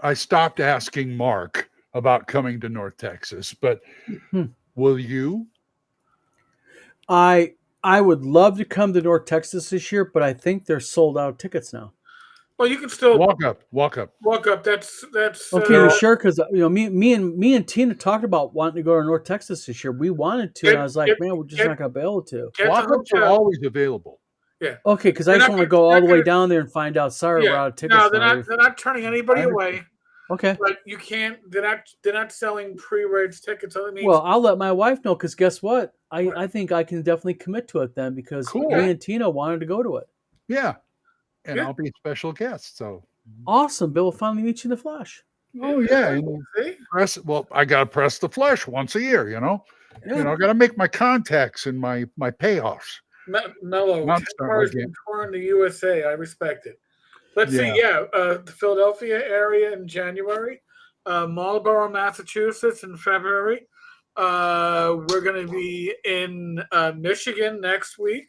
I stopped asking Mark about coming to North Texas, but will you? I would love to come to North Texas this year, but I think they're sold out tickets now. Well, you can still Walk up. walk up. That's Okay, you sure? Because me and Tina talked about wanting to go to North Texas this year. We wanted to, and I was like, man, we're just not gonna be able to. Get Walk the ups are hotel. always available. Yeah. Okay, because I They're just not want to gonna- go all they're the way gonna- down there and find out. Sorry, we're out of tickets. No, they're now. not. They're not turning anybody I away. Okay. But you can't. They're not selling pre-reg tickets. So that means Well, I'll let my wife know because guess what? I think I can definitely commit to it then because Cool. me and Tina wanted to go to it. Yeah. And Yeah. I'll be a special guest. So Awesome. Bill will finally meet you in the flesh. oh yeah. And see? I gotta press the flesh once a year, Yeah. I gotta make my contacts and my payoffs. Mellow. Not 10 start cars again. in tour in the USA. I respect it. Let's see. Yeah. Yeah, the Philadelphia area in January, Marlborough, Massachusetts in February. We're going to be in Michigan next week.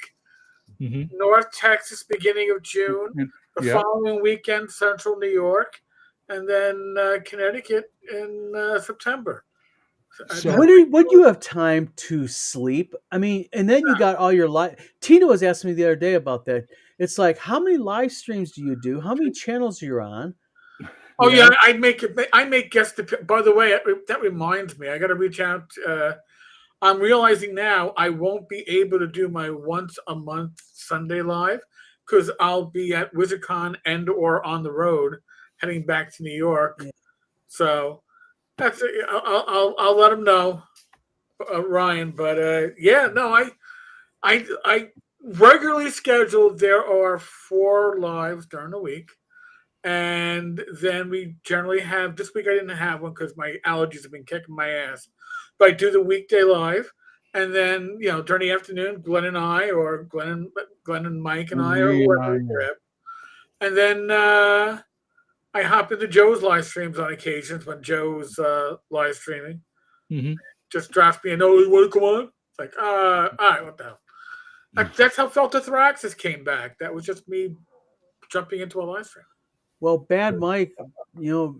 Mhm. North Texas beginning of June. The Yeah. following weekend, Central New York, and then Connecticut in September. So- When do you have time to sleep? I mean, and then you got all your live. Tina was asking me the other day about that. It's like, how many live streams do you do? How many channels are you on? Oh yeah, I make guest. By the way, that reminds me, I got to reach out. I'm realizing now I won't be able to do my once a month Sunday live because I'll be at WizardCon and or on the road heading back to New York. Yeah. So that's it. I'll let him know, Ryan. But yeah, no, I regularly scheduled. There are 4 lives during the week. And then we generally have, this week I didn't have one because my allergies have been kicking my ass. But I do the weekday live. And then, during the afternoon, Glenn and I, or Glenn and Mike and I, or whoever we grab. And then I hop into Joe's live streams on occasions when Joe's live streaming. Mhm. Just drops me a note, you want to come on? It's like, all right, what the hell? That's how Felta Thraxis came back. That was just me jumping into a live stream. Well, Bad Mike,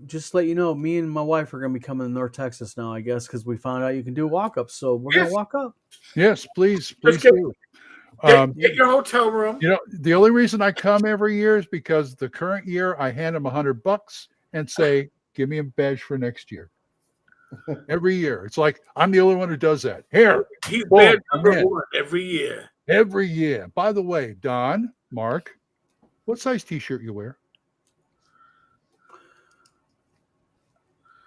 just to let you know, me and my wife are going to be coming to North Texas now, I guess, because we found out you can do walk-ups. So we're going to walk up. Yes, please Let's do. Get your hotel room. The only reason I come every year is because the current year I hand them $100 and say, give me a badge for next year. Every year. It's like I'm the only one who does that. Here. He's boom, bad I'm number in. 1 every year. Every year. By the way, Don, Mark, what size t-shirt you wear?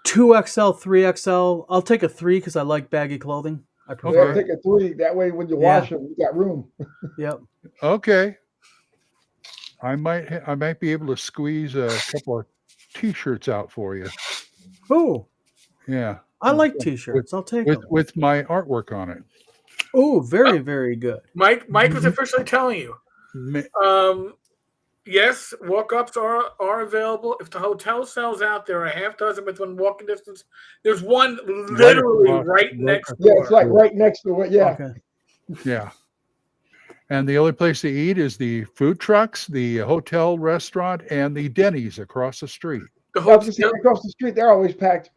2XL, 3XL. I'll take a 3 because I like baggy clothing. I prefer. Yeah, take a 3. That way, when you wash them, you got room. Yep. Okay. I might be able to squeeze a couple of t-shirts out for you. Oh, Yeah. I like T-shirts. I'll take them. With my artwork on it. Oh, very, very good. Mike was officially telling you. Yes, walk-ups are available. If the hotel sells out, there are a half dozen within walking distance. There's one literally right next Yeah, door. it's like right next to it. Yeah. Okay. Yeah. And the only place to eat is the food trucks, the hotel restaurant, and the Denny's across the street. The I was gonna say, hotel, across the street, they're always packed.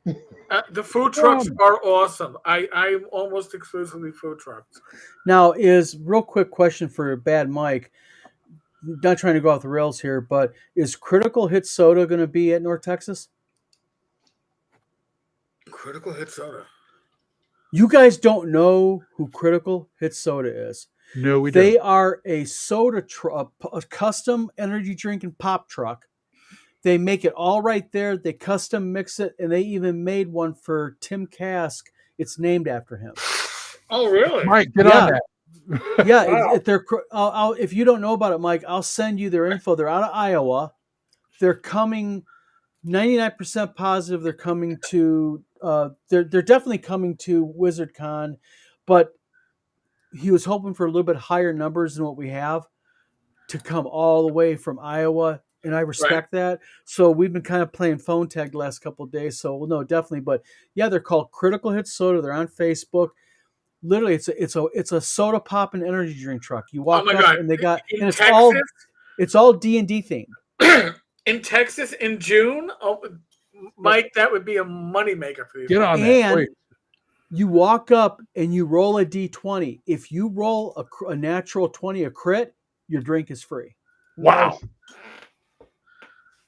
the food trucks are awesome. I'm almost exclusively food trucks. Now, is real quick question for Bad Mike. Not trying to go off the rails here, but is Critical Hit Soda going to be at North Texas? Critical Hit Soda. You guys don't know who Critical Hit Soda is. No, we They don't. are a soda truck, a custom energy drink and pop truck. They make it all right there. They custom mix it, and they even made one for Tim Kask. It's named after him. Oh, really? Mike, get on that. Yeah, Wow. if you don't know about it, Mike, I'll send you their info. They're out of Iowa. They're coming 99% positive. They're coming to. They're definitely coming to WizardCon, but he was hoping for a little bit higher numbers than what we have to come all the way from Iowa, and I respect that. So we've been kind of playing phone tag the last couple of days. So no, definitely, but yeah, they're called Critical Hit Soda. They're on Facebook. Literally, it's a soda pop and energy drink truck. You walk my up God. and they got In and Texas? it's all D&D themed. In Texas in June, Mike, that would be a moneymaker for you. Get on that. And Wait. you walk up and you roll a D20. If you roll a natural 20, a crit, your drink is free. Wow.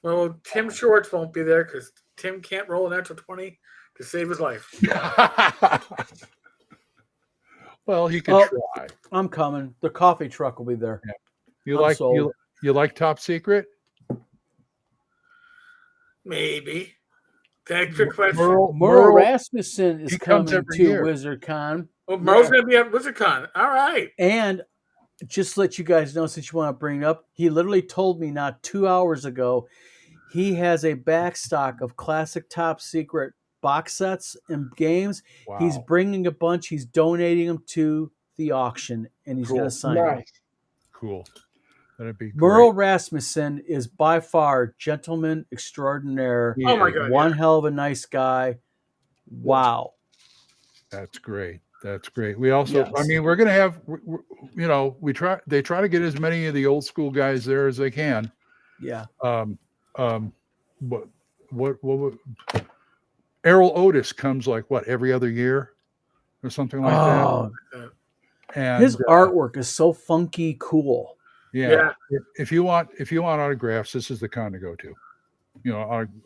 Well, Tim Shorts won't be there because Tim can't roll a natural 20 to save his life. Well, he could try. I'm coming. The coffee truck will be there. Yeah. You like Top Secret? Maybe. Thanks for question. Merle Rasmussen is coming to year. WizardCon. Well, Merle's going to be at WizardCon. All right. And just to let you guys know, since you want to bring it up, he literally told me not 2 hours ago he has a back stock of classic Top Secret box sets and games. Wow. He's bringing a bunch. He's donating them to the auction, and he's going to sign them. Cool. That'd be great. Merle Rasmussen is by far gentleman extraordinaire. Oh my God! One hell of a nice guy. Wow. That's great. That's great. We also, I mean, we're going to have, they try to get as many of the old school guys there as they can. Yeah. What Errol Otis comes like every other year or something like that. And his artwork is so funky cool. Yeah. If you want autographs, this is the con to go to.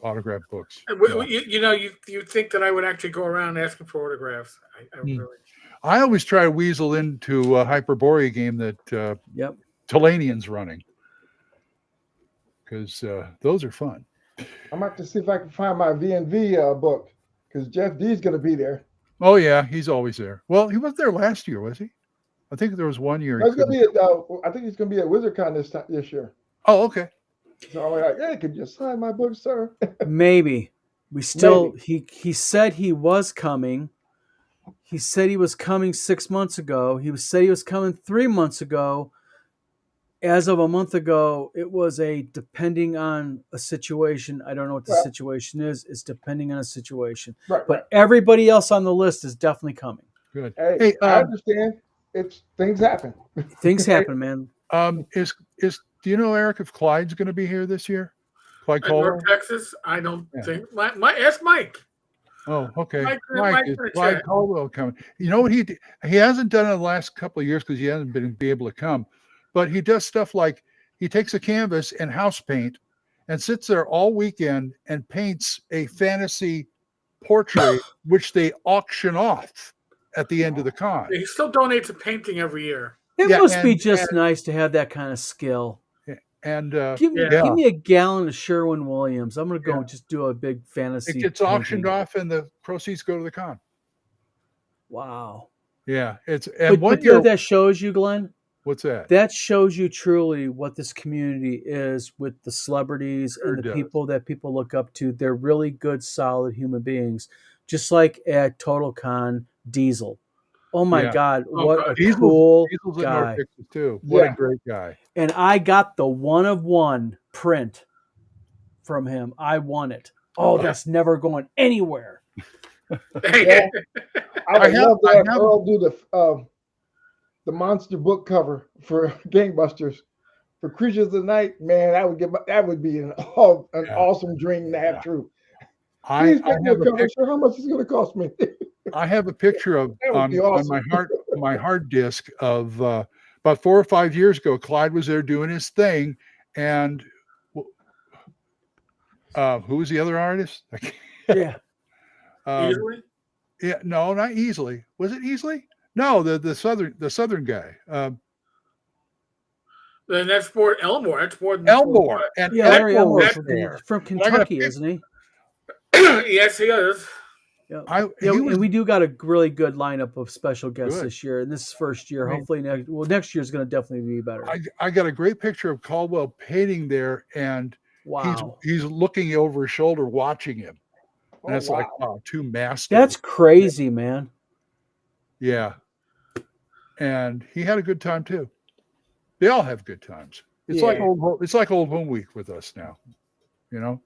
Autograph books. You think that I would actually go around asking for autographs? I always try to weasel into a Hyperborea game that Talanian's running because those are fun. I'm about to see if I can find my V&V book because Jeff D's going to be there. Oh yeah, he's always there. Well, he was there last year, was he? I think there was 1 year. I think he's going to be at WizardCon this year. Oh, okay. So I'm like, yeah, could you sign my book, sir? Maybe. We still he said he was coming. He said he was coming 6 months ago. He said he was coming 3 months ago. As of a month ago, it was depending on a situation. I don't know what the situation is. It's depending on a situation. But everybody else on the list is definitely coming. Good. Hey, I understand. Things happen. Things happen, man. Do you know, Eric, if Clyde's going to be here this year? Clyde Caldwell? North Texas? I don't think. Ask Mike. Oh, okay. Mike is Clyde Caldwell coming? You know what he hasn't done it in the last couple of years because he hasn't been able to come. But he does stuff like he takes a canvas and house paint and sits there all weekend and paints a fantasy portrait, which they auction off at the end of the con. He still donates a painting every year. It must be just nice to have that kind of skill. And give me a gallon of Sherwin-Williams. I'm going to go and just do a big fantasy. It gets auctioned off and the proceeds go to the con. Wow. Yeah. But you know what that shows you, Glenn? What's that? That shows you truly what this community is with the celebrities and the people that people look up to. They're really good, solid human beings. Just like at Total Con, Diesel. Oh my Yeah. God, what God. a cool Diesel's at guy. North Texas too. What Yeah. a great guy. And I got the 1-of-1 print from him. I won it. Oh, that's never going anywhere. Yeah. I would love to I have have- Earl do the monster book cover for Gangbusters. For Creatures of the Night, man, that would be an awesome dream to have true. I Please make me a have a cover, pic- sir. How much is it going to cost me? I have a picture of That would on be awesome. my hard disk of about 4 or 5 years ago. Clyde was there doing his thing, and who was the other artist? Yeah. Easily? Yeah, no, not easily. Was it easily? No, the southern guy, Then that's more Elmore. That's more than Elmore, and Yeah, Larry Elmore was Elmore there. from I got a Kentucky, pic- isn't he? Yes, he is. Yeah. he was And we do got a really good lineup of special guests Good. this year. And this is first year. I mean- Hopefully next year is going to definitely be better. I got a great picture of Caldwell painting there, and Wow. he's looking over his shoulder, watching him, and Oh, it's like, wow, two masters. That's crazy, man. Yeah, and he had a good time too. They all have good times. It's like Yeah. old home week with us now, you know.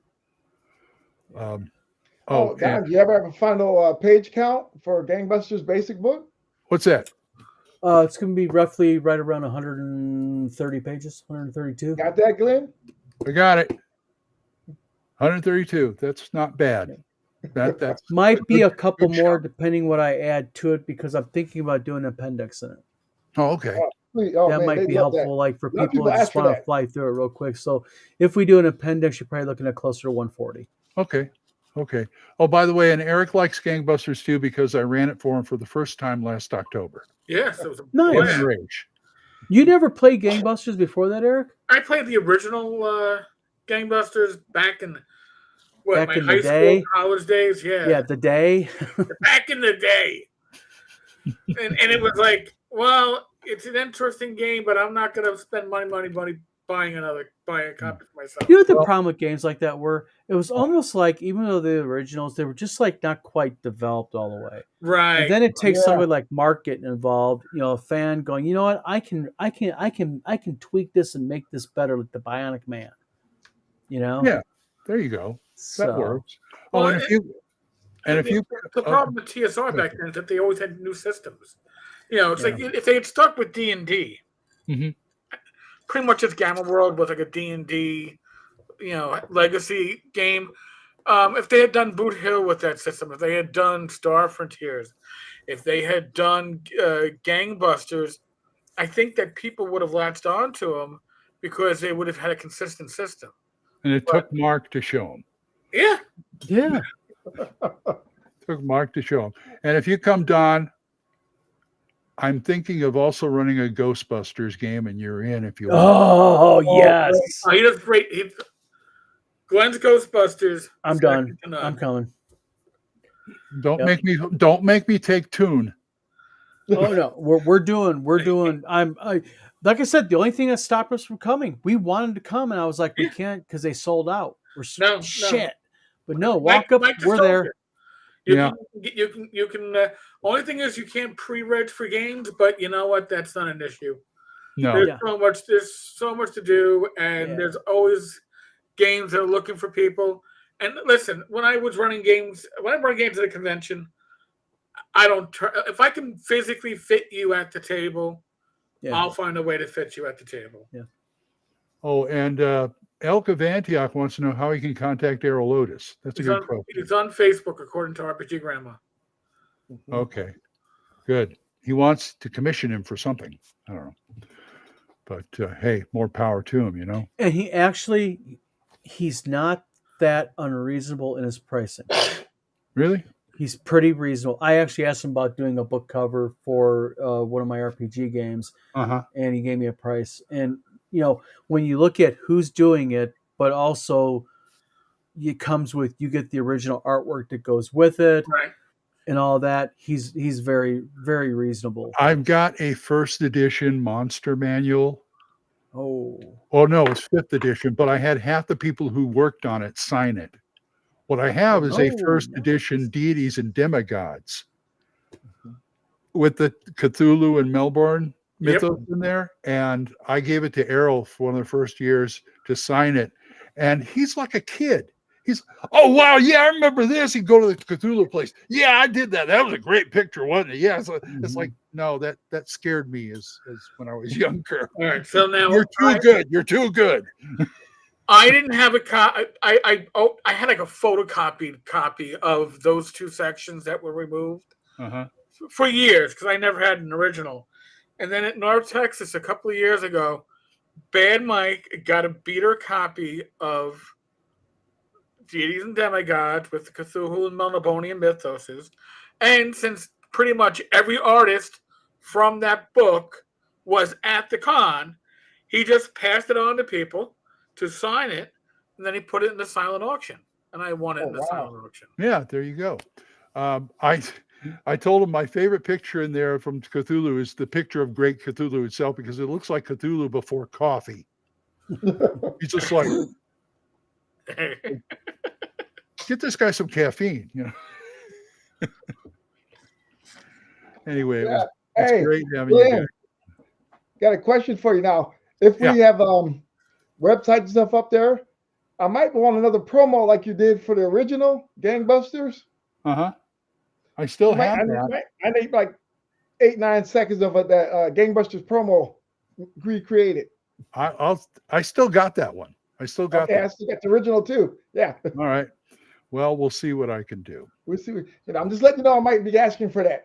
Don, And do you ever have a final page count for Gangbusters Basic Book? what's that? It's going to be roughly right around 130 pages, 132. Got that, Glenn? I got it. 132. That's not bad. That's Might be a good- couple good more job. depending what I add to it because I'm thinking about doing an appendix in it. Oh, okay. Please, That man, might they be love helpful, like for A lot of people people who ask just for want to that. fly through it real quick. So if we do an appendix, you're probably looking at closer to 140. Okay. Oh, by the way, and Eric likes Gangbusters too because I ran it for him for the first time last October. Yes, it was a Nice. Him blast. and Rage. You never played Gangbusters before that, Eric? I played the original Gangbusters back in Back my in the high day? school, college days. Yeah, Yeah, the day. back in the day. And it was like, well, it's an interesting game, but I'm not going to spend money buying a copy for myself. You know what the Well- problem with games like that were? It was almost like, even though the originals, they were just like not quite developed all the way. Right. And then it takes Yeah. somebody like Mark getting involved, a fan going, you know what, I can tweak this and make this better like the Bionic Man. Yeah. There you go. That So, works. Well, Oh, and if you the problem with TSR back then is that they always had new systems. It's Yeah. like if they had stuck with D&D, Mhm. pretty much its Gamma World was like a D&D, legacy game. If they had done Boot Hill with that system, if they had done Star Frontiers, if they had done Gangbusters, I think that people would have latched onto them because they would have had a consistent system. and it took Mark to show him. Yeah. yeah. Took Mark to show him. And if you come, Don, I'm thinking of also running a Ghostbusters game, and you're in if you want. Oh, yes. He does great. Glenn's Ghostbusters. I'm second done. to none. I'm coming. Don't Yep. make me take Toon. Oh no, we're doing. Like I said, the only thing that stopped us from coming, we wanted to come, and I was like, we can't because they sold out. We're No. shit. But no, walk up. Mike just We're told there. You Yeah. You can. Only thing is you can't pre-reg for games, but you know what? That's not an issue. No. There's Yeah. so much. There's so much to do, and Yeah. there's always games that are looking for people. And listen, when I'm running games at a convention, I don't. If I can physically fit you at the table, Yeah. I'll find a way to fit you at the table. Oh, and Elk of Antioch wants to know how he can contact Errol Lotus. That's a good question. It's on Facebook, according to RPG Grandma. Okay, good. He wants to commission him for something. I don't know. But hey, more power to him, And he's not that unreasonable in his pricing. Really? He's pretty reasonable. I actually asked him about doing a book cover for one of my RPG games, Uh-huh. and he gave me a price. And when you look at who's doing it, but also it comes with, you get the original artwork that goes with it, Right. and all that. He's very, very reasonable. I've got a first edition monster manual. Oh, Oh no, it's fifth edition, but I had half the people who worked on it sign it. What I have is a Oh, first nice. edition deities and demigods. with the Cthulhu and Melbourne Yep. mythos in there, and I gave it to Errol for one of the first years to sign it, and he's like a kid. He's, oh wow, yeah, I remember this. He'd go to the Cthulhu place. Yeah, I did that. That was a great picture, wasn't it? Yeah, so it's like, no, that scared me as when I was younger. All right, so now You're too good. You're too good. I didn't have a copy. I had like a photocopied copy of those two sections that were removed for years because I never had an original. And then at North Texas a couple of years ago, Bad Mike got a beater copy of Deities and Demigods with the Cthulhu and Melnibonian mythoses. And since pretty much every artist from that book was at the con, he just passed it on to people to sign it, and then he put it in the silent auction, and I won it in the silent auction. Yeah, there you go. I told him my favorite picture in there from Cthulhu is the picture of Great Cthulhu itself because it looks like Cthulhu before coffee. He's just like, get this guy some caffeine, you know. Anyway, it's great having you there. Got a question for you now. If we have website stuff up there, I might want another promo like you did for the original Gangbusters. I still have that. I need like 8-9 seconds of that Gangbusters promo recreated. I still got that one. I still got that. I still got the original too. Yeah. All right. Well, we'll see what I can do. We'll see. I'm just letting you know I might be asking for that.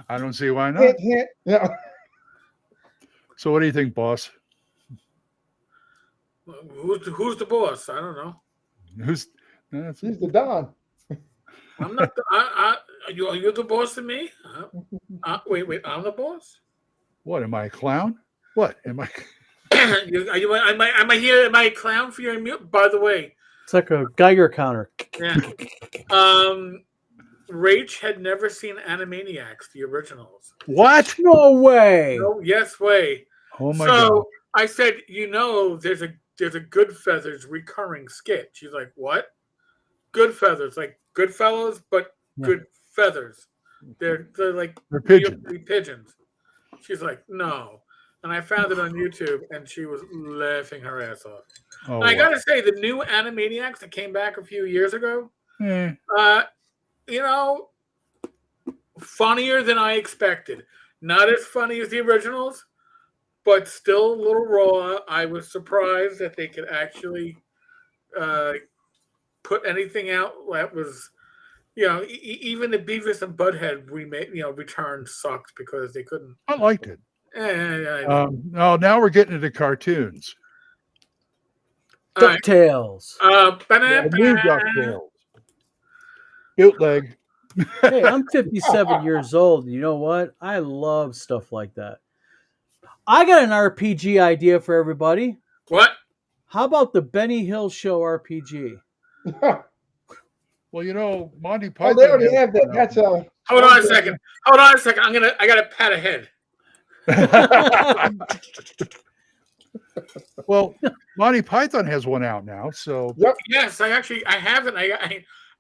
I don't see why not. Hint, hint. Yeah. So what do you think, boss? Who's the boss? I don't know. He's the Don. I'm not. You're the boss to me? Wait. I'm the boss. What am I, a clown? What am I? Am I here? Am I a clown for your mute? By the way, it's like a Geiger counter. Yeah. Rach had never seen Animaniacs, the originals. What? No way. No, yes way. Oh my god. So I said, there's a Goodfeathers recurring skit. She's like, what? Goodfeathers, like Goodfellas, but good feathers. They're like pigeons. She's like, no. And I found it on YouTube, and she was laughing her ass off. Oh, and I gotta say, the new Animaniacs that came back a few years ago, funnier than I expected. Not as funny as the originals, but still a little raw. I was surprised that they could actually put anything out that was, even the Beavis and Butthead return sucked because they couldn't. I liked it. No, now we're getting into cartoons. DuckTales. New DuckTales. Bootleg. Hey, I'm 57 years old. You know what? I love stuff like that. I got an RPG idea for everybody. What? How about the Benny Hill Show RPG? Well, Monty Python. Oh, they already have that. That's a. Hold on a second. I got to pat ahead. Well, Monty Python has one out now, so. Yep. Yes, I haven't.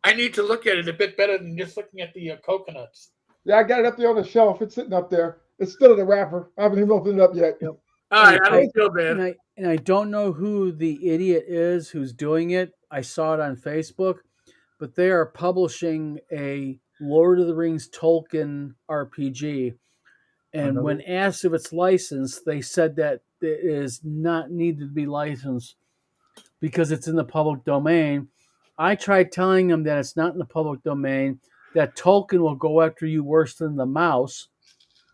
I need to look at it a bit better than just looking at the coconuts. Yeah, I got it up there on the shelf. It's sitting up there. It's still in the wrapper. I haven't even opened it up yet. Yep. All right, I don't feel bad. And I don't know who the idiot is who's doing it. I saw it on Facebook, but they are publishing a Lord of the Rings Tolkien RPG. And when asked if it's licensed, they said that it is not needed to be licensed because it's in the public domain. I tried telling them that it's not in the public domain, that Tolkien will go after you worse than the mouse.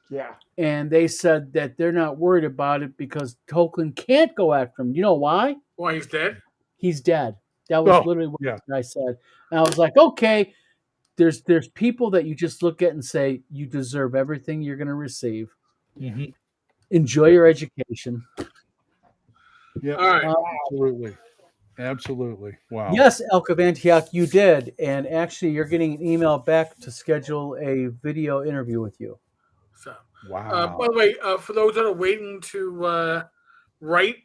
Yeah. And they said that they're not worried about it because Tolkien can't go after him. You know why? Why, he's dead? He's dead. That was literally what I said. And I was like, okay, there's people that you just look at and say, you deserve everything you're going to receive. Mm-hmm. Enjoy your education. Yeah, Absolutely. Wow. Yes, Elk of Antioch, you did. And actually, you're getting an email back to schedule a video interview with you. So, wow. By the way, for those that are waiting to write,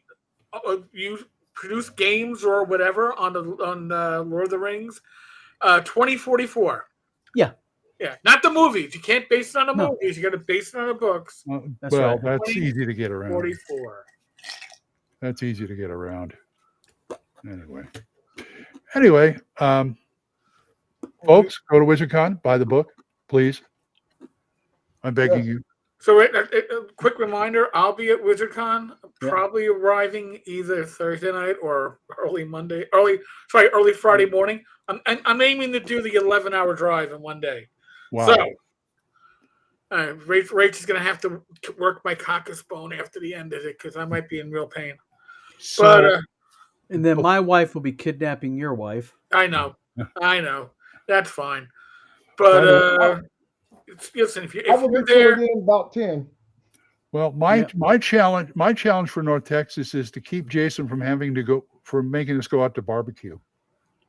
produce games or whatever on Lord of the Rings, 2044. Yeah. Yeah, not the movies. You can't base it on the No. movies. You got to base it on the books. That's right. That's easy to get around. 44. That's easy to get around. Anyway, folks, go to WizardCon, buy the book, please. I'm begging you. So, a quick reminder: I'll be at WizardCon, Yeah. probably arriving either Thursday night or early Friday morning. I'm aiming to do the 11-hour drive in one day. Wow. So, Rach is going to have to work my caucus bone after the end of it because I might be in real pain. So, And then my wife will be kidnapping your wife. I know, that's fine. But listen, if I will you're get there there, in about 10. well, my challenge for North Texas is to keep Jason from making us go out to barbecue.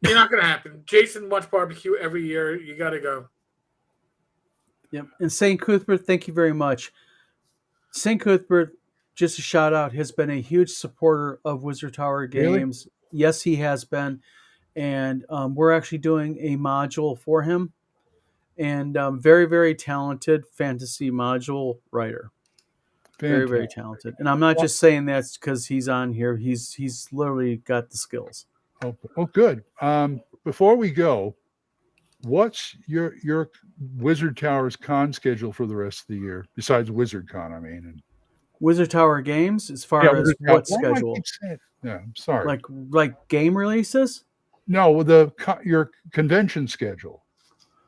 you're not going to happen. Jason wants barbecue every year. You got to go. Yep. And St. Cuthbert, thank you very much. St. Cuthbert, just a shout out, has been a huge supporter of Wizard Tower games. Really? Yes, he has been. And we're actually doing a module for him. And very, very talented fantasy module writer. Fantastic. Very, very talented. And I'm not just saying that because he's on here. He's literally got the skills. Oh, good. Before we go, what's your Wizard Tower's con schedule for the rest of the year, besides Wizard Con, I mean? And Wizard Tower games, as far as what schedule? Yeah, I'm sorry. Like game releases? No, with your convention schedule.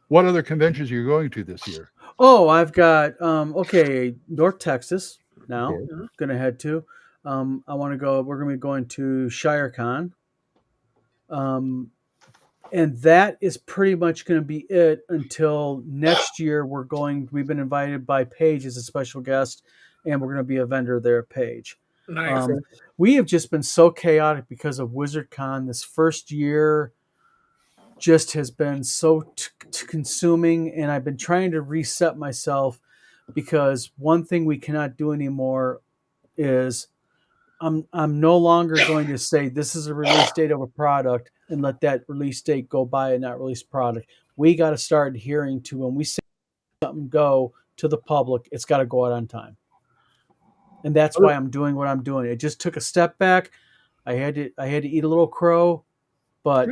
What other conventions are you going to this year? Oh, I've got North Texas now. Going to head to. I want to go. We're going to be going to ShireCon. And that is pretty much going to be it until next year. We've been invited by Paige as a special guest, and we're going to be a vendor there at Paige. Nice. We have just been so chaotic because of WizardCon. This first year just has been so consuming, and I've been trying to reset myself because one thing we cannot do anymore is I'm no longer going to say this is a release date of a product and let that release date go by and not release product. We got to start adhering to when we say something go to the public, it's got to go out on time. And that's why I'm doing what I'm doing. It just took a step back. I had to eat a little crow, but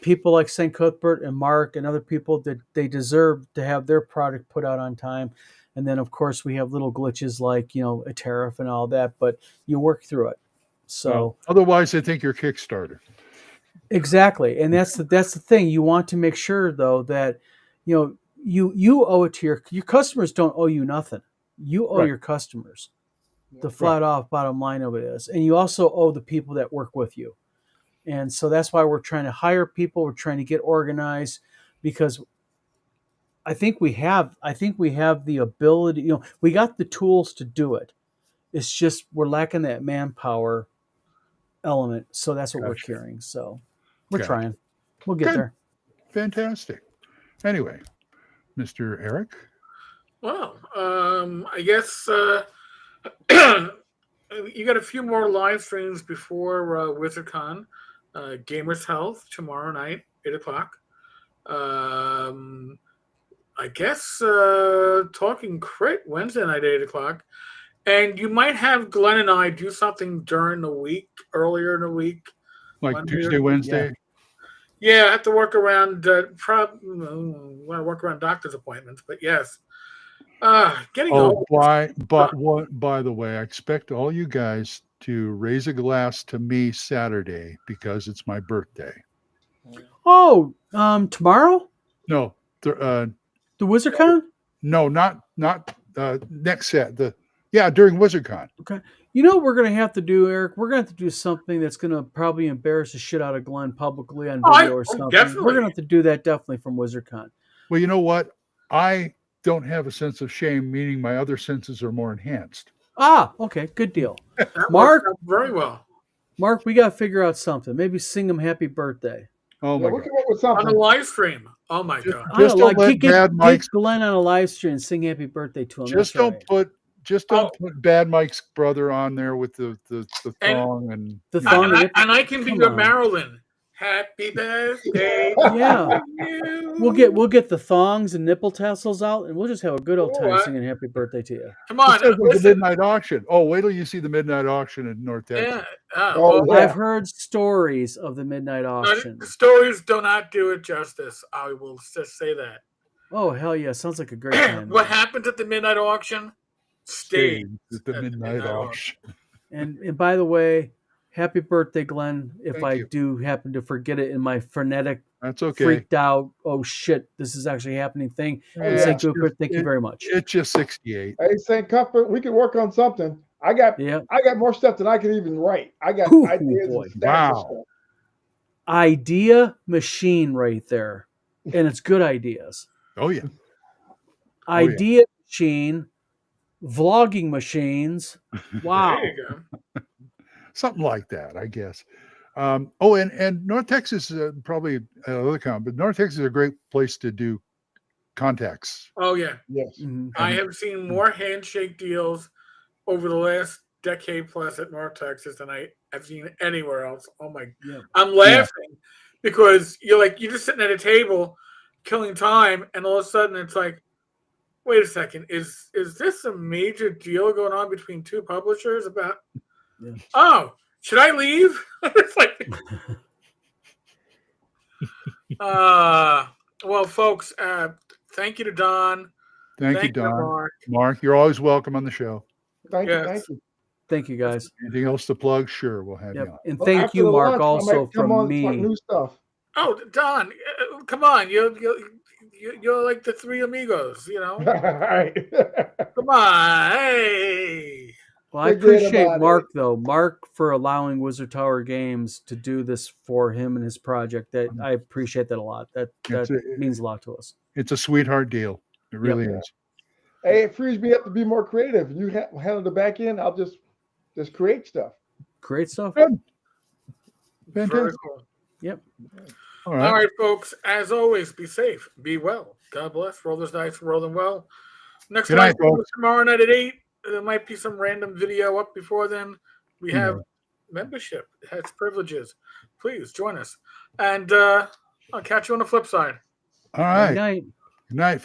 people like St. Cuthbert and Mark and other people, that they deserve to have their product put out on time. And then, of course, we have little glitches like, a tariff and all that, but you work through it. So otherwise, I think you're Kickstarter. Exactly. And that's the thing. You want to make sure, though, that, you owe it to your customers. Don't owe you nothing. You owe your customers. The flat off bottom line of it is. And you also owe the people that work with you. And so that's why we're trying to hire people. We're trying to get organized because I think we have the ability, we got the tools to do it. It's just we're lacking that manpower element. So that's what we're carrying. So we're trying. We'll get there. Fantastic. Anyway, Mr. Eric. Well, I guess you got a few more live streams before WizardCon. Gamers Health tomorrow night, 8:00. I guess Talking Crit Wednesday night, 8:00. And you might have Glenn and I do something during the week, earlier in the week. Like Monday Tuesday, Wednesday? Yeah, I have to work around work around doctor's appointments, but yes. Getting old. By the way, I expect all you guys to raise a glass to me Saturday because it's my birthday. Oh, tomorrow? No, the WizardCon? No, not next set. During WizardCon. Okay. You know what we're going to have to do, Eric? We're going to have to do something that's going to probably embarrass the shit out of Glenn publicly on video or something. Definitely. We're going to have to do that definitely from WizardCon. Well, you know what? I don't have a sense of shame, meaning my other senses are more enhanced. Ah, okay. Good deal. Mark, very well. Mark, we got to figure out something. Maybe sing him happy birthday. Oh, my God. With something. On a live stream. Oh, my God. Just don't let Bad Mike's... Get Glenn on a live stream and sing happy birthday to him. Just don't put Bad Mike's brother on there with the thong and the thong. And I can be your Marilyn. Happy birthday. Yeah. to you. We'll get the thongs and nipple tassels out, and we'll just have a good old time What? singing "Happy Birthday" to you. Come It on. says like the Listen. midnight auction. Oh, wait till you see the midnight auction in North Texas. Yeah. Oh, well, yeah. I've heard stories of the midnight auction. the stories do not do it justice. I will just say that. Oh hell yeah! Sounds like a great time. What happens at the midnight auction stays At the midnight auction. And by the way, happy birthday, Glenn. If Thank I you. do happen to forget it in my frenetic, That's okay. freaked out, oh shit, this is actually happening thing. Yeah, St. it's Cooper, just- thank you very much. It's just 68. Hey, St. Cuthbert, we could work on something. I got more stuff than I could even write. I got Ooh, ideas boy. and stacks of Wow. stuff. Idea machine right there. And it's good ideas. Oh yeah. yeah. Idea machine, vlogging machines. Wow. There you go. Something like that, I guess. And North Texas is probably another comment, but North Texas is a great place to do contacts. Oh yeah. Yes. Mhm. I have seen more handshake deals over the last decade plus at North Texas than I have seen anywhere else. Oh my! Yeah. I'm laughing because you're just sitting at a table, killing time, and all of a sudden it's like, wait a second, is this a major deal going on between two publishers about? Yeah. Oh, should I leave? It's like, well, folks, thank you to Don. Thank you, to Don. Mark. Mark, you're always welcome on the show. Thank Yes. you. Thank you. Thank you guys. Anything else to plug? Sure, we'll have you Yep. on. And Well, thank after you, the Mark, lunch, I also might come from on and talk me. new stuff. Oh, Don, come on! You're like the three amigos, All right. Come on, hey! Well, I Forget appreciate about Mark though. Mark for allowing Wizard Tower Games to do this for him and his project. That I appreciate that a lot. That means a lot to us. It's a sweetheart deal. It really is. Hey, it frees me up to be more creative. You handle the back end. I'll just create stuff. Great stuff. Good. Very Fantastic. cool. Yep. All All right. right, folks. As always, be safe, be well. God bless. Roll those dice, roll them well. Next Good night, time, folks. tomorrow night at 8. There might be some random video up before then. We have membership. It has privileges. Please join us. And I'll catch you on the flip side. All right. Good night. Good night, folks.